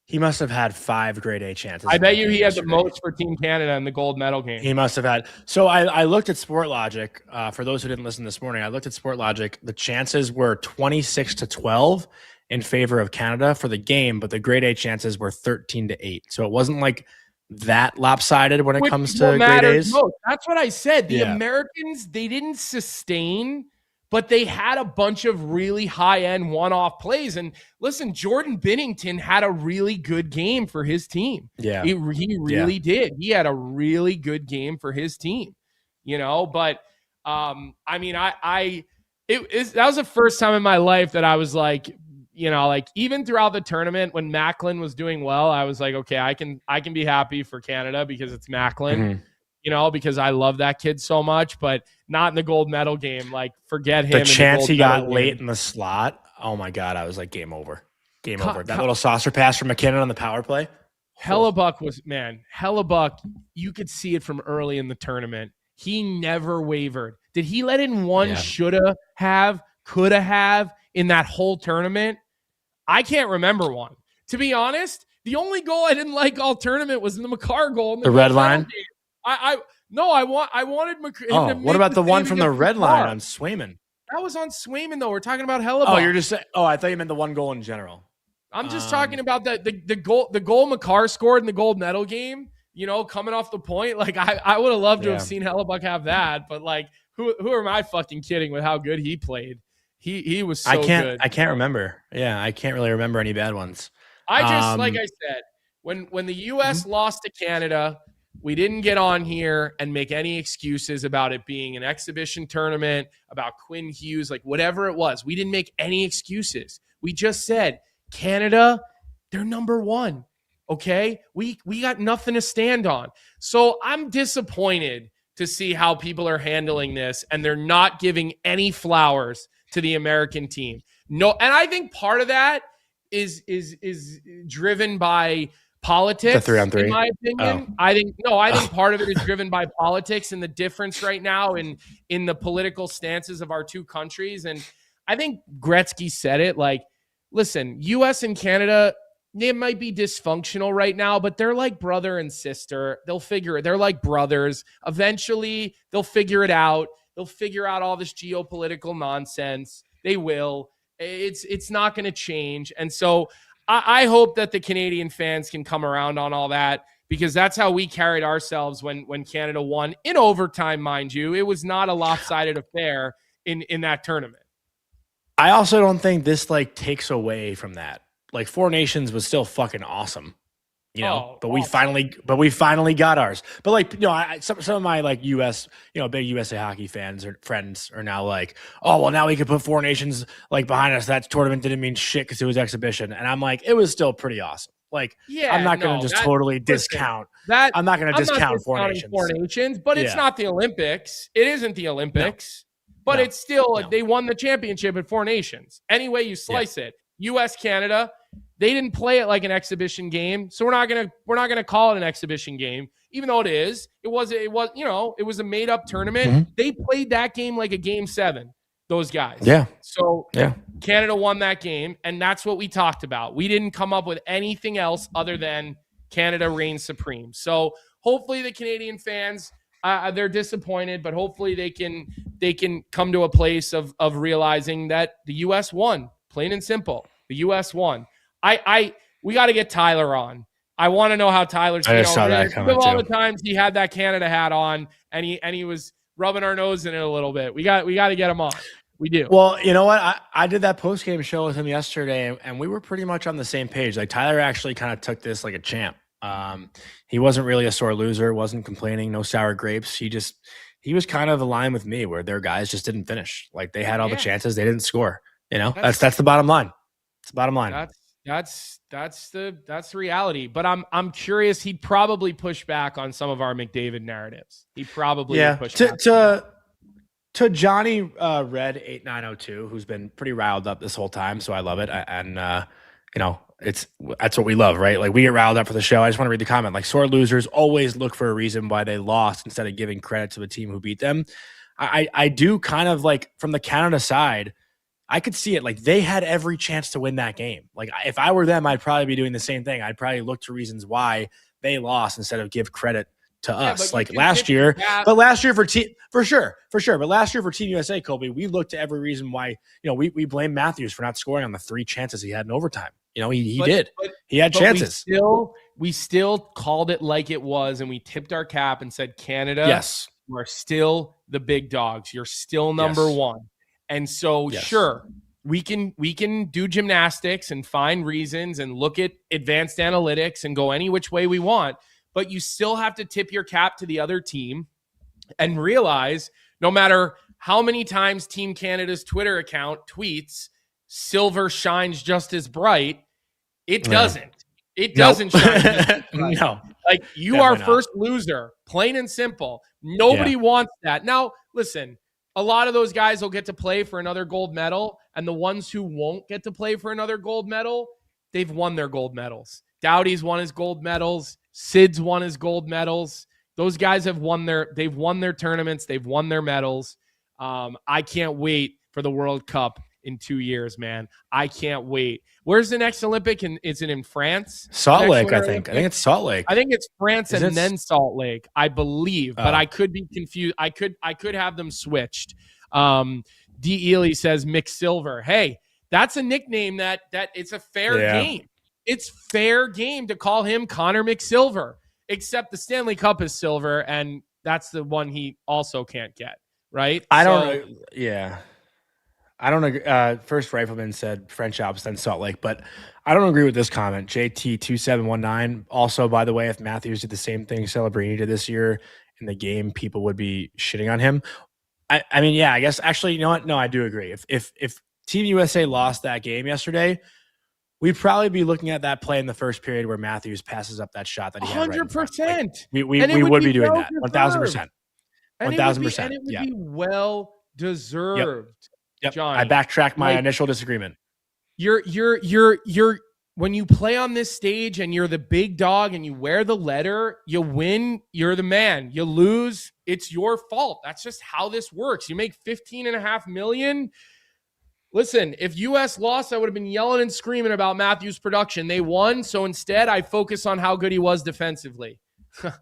he must have had 5 grade A chances. I bet you he had the most for Team Canada in the gold medal game. He must have had. So I looked at Sportlogic. For those who didn't listen this morning, I looked at Sportlogic. The chances were 26-12 in favor of Canada for the game, but the grade A chances were 13-8. So it wasn't like that lopsided when it comes to grade A's. Most. That's what I said. The Americans, they didn't sustain, but they had a bunch of really high-end one-off plays. And listen, Jordan Binnington had a really good game for his team. Yeah. He really did. He had a really good game for his team, you know? But, I mean, that was the first time in my life that I was like, you know, like, even throughout the tournament when Macklin was doing well, I was like, okay, I can be happy for Canada because it's Macklin. You know, because I love that kid so much, but not in the gold medal game. Like, forget him. The chance he got late in the slot, oh my God, I was like, game over. Game over. That little saucer pass from McKinnon on the power play. Hellebuyck, you could see it from early in the tournament. He never wavered. Did he let in one shoulda have, coulda have in that whole tournament? I can't remember one. To be honest, the only goal I didn't like all tournament was in the Makar goal. In the red line? I wanted Oh, what about the one from the red line on Swayman? That was on Swayman, though. We're talking about Hellebuyck. Oh, you're just saying. Oh, I thought you meant the one goal in general. I'm just talking about the goal Makar scored in the gold medal game. You know, coming off the point. Like, I would have loved to have seen Hellebuyck have that, but like, who am I fucking kidding with how good he played? He was so good. I can't remember. Yeah, I can't really remember any bad ones. Like I said, when the U.S. lost to Canada, we didn't get on here and make any excuses about it being an exhibition tournament, about Quinn Hughes, like whatever it was. We didn't make any excuses. We just said, Canada, they're number one. Okay? We got nothing to stand on. So I'm disappointed to see how people are handling this, and they're not giving any flowers to the American team. No, and I think part of that is driven by Politics, The 3-on-3. in my opinion. I think part of it is driven by politics and the difference right now in the political stances of our two countries. And I think Gretzky said it, like, listen, US and Canada, they might be dysfunctional right now, but they're like brother and sister. They're like brothers. Eventually, they'll figure it out. They'll figure out all this geopolitical nonsense. They will. It's not going to change. And so I hope that the Canadian fans can come around on all that, because that's how we carried ourselves when Canada won in overtime, mind you. It was not a lopsided affair in that tournament. I also don't think this like takes away from that. Like Four Nations was still fucking awesome, you know. But we finally got ours. But like, you know, some of my like US, you know, big USA hockey fans or friends are now like, oh well, now we can put Four Nations like behind us. That tournament didn't mean shit because it was exhibition, and I'm like, it was still pretty awesome. Like, yeah, I'm not going to just totally discount that. I'm not going to discount Four Nations, but it's not the Olympics. It isn't the Olympics, but it's still they won the championship at Four Nations. Any way you slice it, US Canada. They didn't play it like an exhibition game, so we're not gonna call it an exhibition game, even though it is. It was you know, it was a made up tournament. Mm-hmm. They played that game like a game 7. Those guys. Yeah. So Canada won that game, and that's what we talked about. We didn't come up with anything else other than Canada reigns supreme. So hopefully the Canadian fans, they're disappointed, but hopefully they can come to a place of realizing that the U.S. won, plain and simple. The U.S. won. We got to get Tyler on. I want to know how Tyler's. I just saw that coming all too. the times he had that Canada hat on, and he was rubbing our nose in it a little bit. We got to get him on. We do. Well, you know what? I did that post game show with him yesterday, and we were pretty much on the same page. Like Tyler actually kind of took this like a champ. He wasn't really a sore loser. Wasn't complaining. No sour grapes. He was kind of aligned with me, where their guys just didn't finish. Like they had all the chances, they didn't score. You know, that's the bottom line. It's the bottom line. That's the reality. But I'm curious. He'd probably push back on some of our McDavid narratives. He probably would push back. To Johnny Red 8902, who's been pretty riled up this whole time, so I love it. And you know, that's what we love, right? Like we get riled up for the show. I just want to read the comment. Like sore losers always look for a reason why they lost instead of giving credit to the team who beat them. I do kind of like from the Canada side. I could see it. Like they had every chance to win that game. Like if I were them, I'd probably be doing the same thing. I'd probably look to reasons why they lost instead of give credit to us. Like last year, but last year for sure. But last year for Team USA, Colby, we looked to every reason why, you know, we blame Matthews for not scoring on the 3 chances he had in overtime. You know, he did. He had chances. We still called it like it was, and we tipped our cap and said, Canada, yes, you are still the big dogs. You're still number one. And so, sure, we can do gymnastics and find reasons and look at advanced analytics and go any which way we want, but you still have to tip your cap to the other team and realize no matter how many times Team Canada's Twitter account tweets, silver shines just as bright, it doesn't. It doesn't shine just as bright. No. Like you are first loser, plain and simple. Nobody wants that. Now, listen, a lot of those guys will get to play for another gold medal, and the ones who won't get to play for another gold medal, they've won their gold medals. Doughty's won his gold medals. Sid's won his gold medals. Those guys have won they've won their tournaments. They've won their medals. I can't wait for the World Cup in 2 years, man. I can't wait. Where's the next Olympic? And is it in France? Salt Lake, I think. I think it's Salt Lake. I think it's France and then Salt Lake, I believe, but I could be confused. I could have them switched. D. Ely says Mick Silver. Hey, that's a nickname that it's a fair game. It's fair game to call him Connor McSilver, except the Stanley Cup is silver, and that's the one he also can't get, right? I don't agree. First Rifleman said French Alps, then Salt Lake, but I don't agree with this comment. JT2719. Also, by the way, if Matthews did the same thing Celebrini did this year in the game, people would be shitting on him. I mean, yeah, I guess actually, you know what? No, I do agree. If Team USA lost that game yesterday, we'd probably be looking at that play in the first period where Matthews passes up that shot that he had. 100%. We would be doing that. 1,000%. 1,000%. And it would be well deserved. Yep. Johnny, I backtracked my initial disagreement. You're when you play on this stage and you're the big dog and you wear the letter, you win, you're the man. You lose, it's your fault. That's just how this works. You make $15.5 million. Listen, if US lost, I would have been yelling and screaming about Matthews' production. They won, so instead I focus on how good he was defensively. But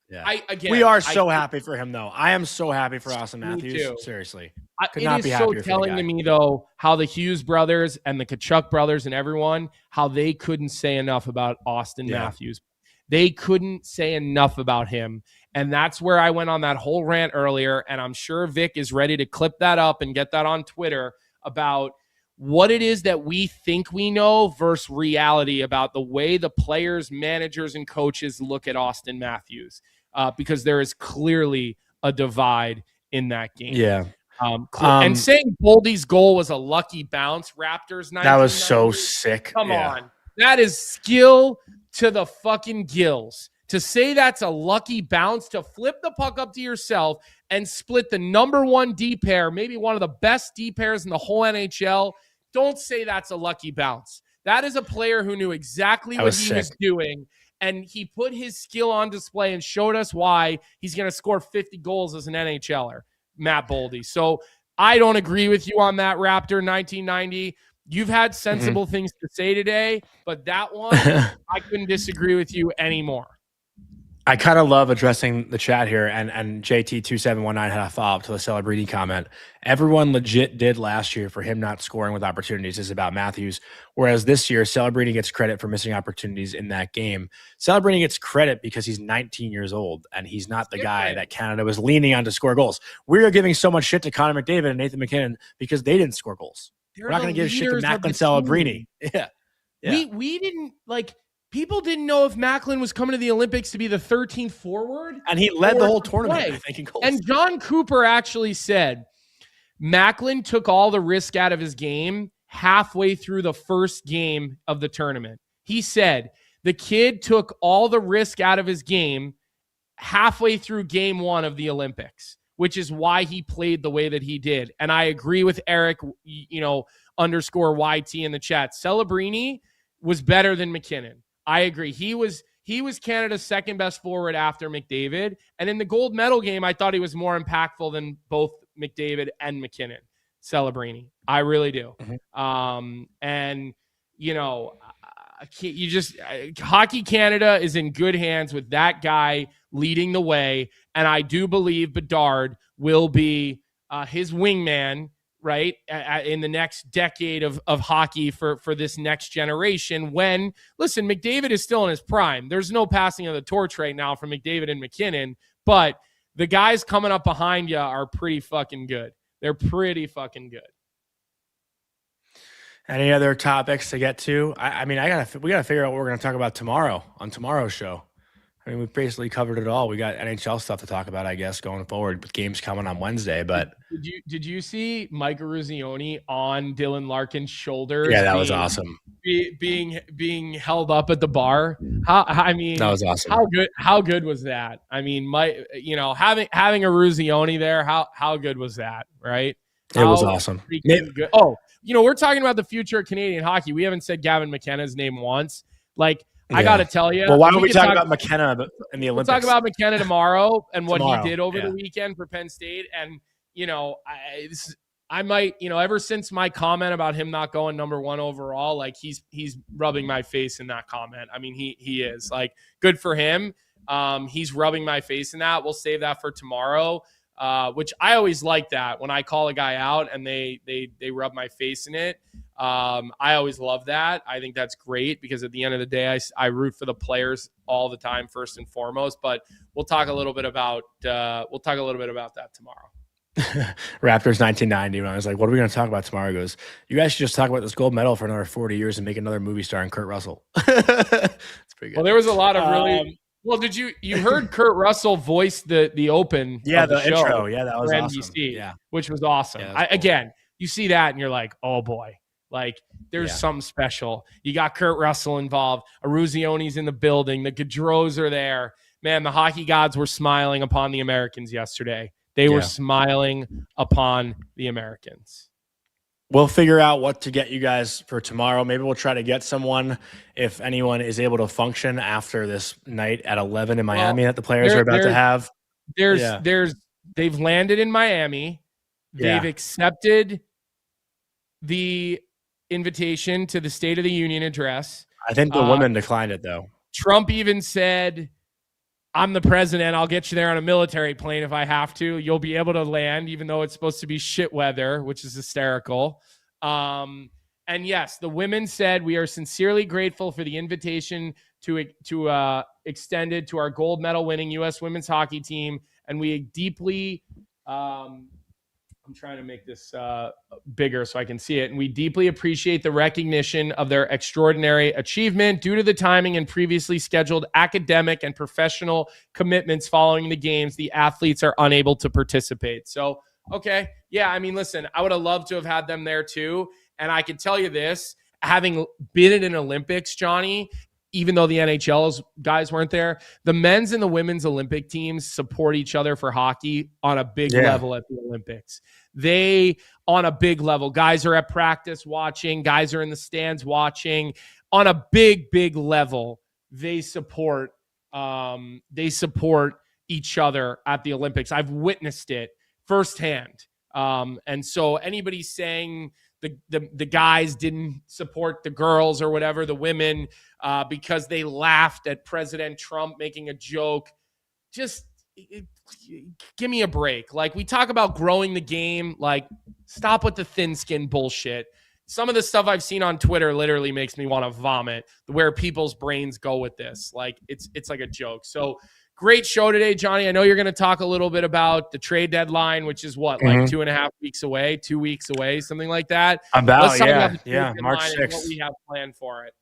yeah. We are so happy for him, though. I am so happy for Austin Matthews. Seriously. It is so telling to me, though, how the Hughes brothers and the Tkachuk brothers and everyone, how they couldn't say enough about Austin Matthews. They couldn't say enough about him. And that's where I went on that whole rant earlier. And I'm sure Vic is ready to clip that up and get that on Twitter about what it is that we think we know versus reality about the way the players, managers, and coaches look at Austin Matthews. Because there is clearly a divide in that game. Yeah. And saying Boldy's goal was a lucky bounce, Raptors. That was so sick. Come on. That is skill to the fucking gills. To say that's a lucky bounce, to flip the puck up to yourself and split the number one D pair, maybe one of the best D pairs in the whole NHL, don't say that's a lucky bounce. That is a player who knew exactly what he was doing, and he put his skill on display and showed us why he's going to score 50 goals as an NHLer, Matt Boldy. So I don't agree with you on that, Raptor 1990. You've had sensible things to say today, but that one, I couldn't disagree with you anymore. I kind of love addressing the chat here, and JT2719 had a follow-up to the Celebrini comment. Everyone legit did last year for him not scoring with opportunities is about Matthews, whereas this year, Celebrini gets credit for missing opportunities in that game. Celebrini gets credit because he's 19 years old, and he's not the guy that Canada was leaning on to score goals. We are giving so much shit to Connor McDavid and Nathan MacKinnon because they didn't score goals. We're not going to give shit to Macklin Celebrini. Yeah. We didn't, like... People didn't know if Macklin was coming to the Olympics to be the 13th forward. And he led the whole tournament, I think, in goals. And John Cooper actually said Macklin took all the risk out of his game halfway through the first game of the tournament. He said the kid took all the risk out of his game halfway through game one of the Olympics, which is why he played the way that he did. And I agree with Eric, underscore YT in the chat. Celebrini was better than MacKinnon. I agree. He was Canada's second best forward after McDavid. And in the gold medal game, I thought he was more impactful than both McDavid and MacKinnon. Celebrini. I really do. Hockey Canada is in good hands with that guy leading the way. And I do believe Bedard will be his wingman, right, in the next decade of hockey for this next generation when, listen, McDavid is still in his prime. There's no passing of the torch right now for McDavid and MacKinnon, but the guys coming up behind you are pretty fucking good. They're pretty fucking good. Any other topics to get to? We got to figure out what we're going to talk about tomorrow on tomorrow's show. I mean, we've basically covered it all. We got NHL stuff to talk about, I guess, going forward with games coming on Wednesday. But did you see Mike Eruzione on Dylan Larkin's shoulders? Yeah, that was awesome. Being held up at the bar. That was awesome. How good was that? I mean, having Eruzione there, how good was that? Right? It was awesome. Good. Oh, we're talking about the future of Canadian hockey. We haven't said Gavin McKenna's name once. I got to tell you. Well, why don't we talk about McKenna in the Olympics? We'll talk about McKenna tomorrow and what he did over the weekend for Penn State. And, I might, ever since my comment about him not going number one overall, he's rubbing my face in that comment. I mean, he is good for him. He's rubbing my face in that. We'll save that for tomorrow. Which I always like that when I call a guy out and they rub my face in it. I always love that. I think that's great because at the end of the day, I root for the players all the time, first and foremost. But we'll talk a little bit about that tomorrow. Raptors 1990. When I was like, "What are we going to talk about tomorrow?" He goes, "You guys should just talk about this gold medal for another 40 years and make another movie starring Kurt Russell." It's pretty good. Well, there was a lot of really. Well, did you heard Kurt Russell voice the open? Yeah, of the show intro. Yeah, that was awesome. NBC, yeah, which was awesome. Cool. Again, you see that and you're like, oh boy, there's something special. You got Kurt Russell involved. Eruzione's in the building. The Gaudreaus are there. Man, the hockey gods were smiling upon the Americans yesterday. They were smiling upon the Americans. we'll figure out what to get you guys for tomorrow. Maybe we'll try to get someone if anyone is able to function after this night at 11 in Miami that the players are about to have. They've landed in Miami. They've accepted the invitation to the State of the Union address. I think the women declined it, though. Trump even said, I'm the president. I'll get you there on a military plane if I have to. You'll be able to land, even though it's supposed to be shit weather, which is hysterical. And yes, the women said, we are sincerely grateful for the invitation to extended to our gold medal winning U.S. women's hockey team. And we deeply, I'm trying to make this bigger so I can see it. And we deeply appreciate the recognition of their extraordinary achievement. Due to the timing and previously scheduled academic and professional commitments following the games, the athletes are unable to participate. So, okay. Yeah, I mean, listen, I would have loved to have had them there too. And I can tell you this, having been in an Olympics, Johnny, even though the NHL guys weren't there, the men's and the women's Olympic teams support each other for hockey on a big level at the Olympics. They, on a big level, guys are at practice watching, guys are in the stands watching. On a big, big level, they support each other at the Olympics. I've witnessed it firsthand. And so anybody saying the guys didn't support the girls or whatever, the women, because they laughed at President Trump making a joke, just give me a break. Like, we talk about growing the game, like, stop with the thin skin bullshit. Some of the stuff I've seen on Twitter literally makes me want to vomit, where people's brains go with this. Like, it's like a joke. So great show today, Johnny. I know you're going to talk a little bit about the trade deadline, which is what, like 2.5 weeks away, 2 weeks away, something like that. Let's talk about March 6th. What we have planned for it.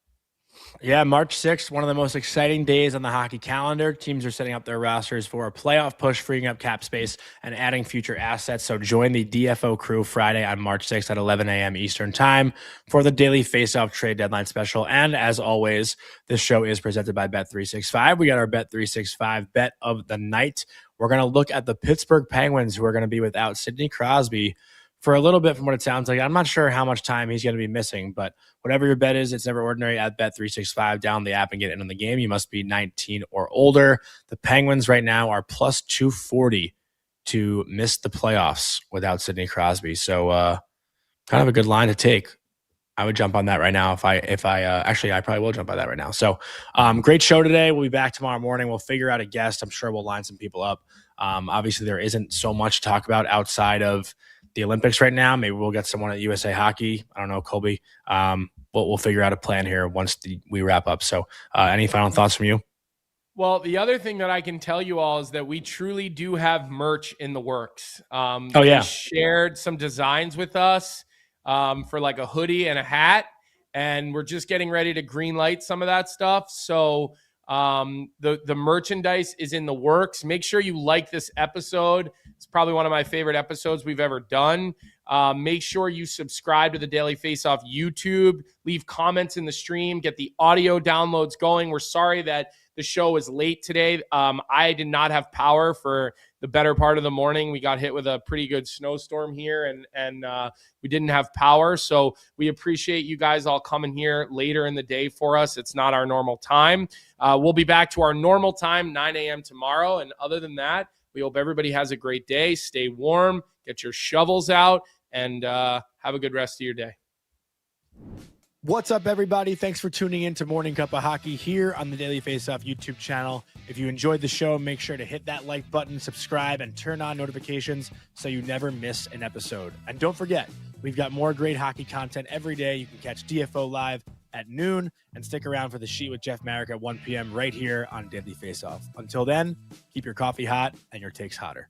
Yeah, March 6th, one of the most exciting days on the hockey calendar. Teams are setting up their rosters for a playoff push, freeing up cap space and adding future assets. So join the DFO crew Friday on March 6th at 11 a.m. Eastern time for the daily Faceoff trade deadline special. And as always, this show is presented by Bet365. We got our Bet365 bet of the night. We're going to look at the Pittsburgh Penguins, who are going to be without Sidney Crosby for a little bit, from what it sounds like. I'm not sure how much time he's going to be missing, but whatever your bet is, it's never ordinary at Bet365. Download the app and get in on the game. You must be 19 or older. The Penguins right now are plus 240 to miss the playoffs without Sidney Crosby. So kind of a good line to take. I would jump on that right now. Actually, I probably will jump on that right now. So great show today. We'll be back tomorrow morning. We'll figure out a guest. I'm sure we'll line some people up. Obviously, there isn't so much to talk about outside of the Olympics right now. Maybe we'll get someone at USA Hockey. I don't know, Colby. We'll figure out a plan here once we wwrap up. So any final thoughts from you? Well, the other thing that I can tell you all is that we truly do have merch in the works. They shared some designs with us for like a hoodie and a hat, and we're just getting ready to green light some of that stuff. So the merchandise is in the works. Make sure you like this episode. It's probably one of my favorite episodes we've ever done. Make sure you subscribe to the Daily Faceoff YouTube, leave comments in the stream, get the audio downloads going. We're sorry that the show is late today. I did not have power for the better part of the morning. We got hit with a pretty good snowstorm here, and we didn't have power. So we appreciate you guys all coming here later in the day for us. It's not our normal time. We'll be back to our normal time, 9 a.m. tomorrow. And other than that, we hope everybody has a great day. Stay warm, get your shovels out, and have a good rest of your day. What's up, everybody? Thanks for tuning in to Morning Cup of Hockey here on the Daily Faceoff YouTube channel. If you enjoyed the show, make sure to hit that like button, subscribe, and turn on notifications so you never miss an episode. And don't forget, we've got more great hockey content every day. You can catch DFO live at noon and stick around for the Sheet with Jeff Marek at 1 p.m. right here on Daily Faceoff. Until then, keep your coffee hot and your takes hotter.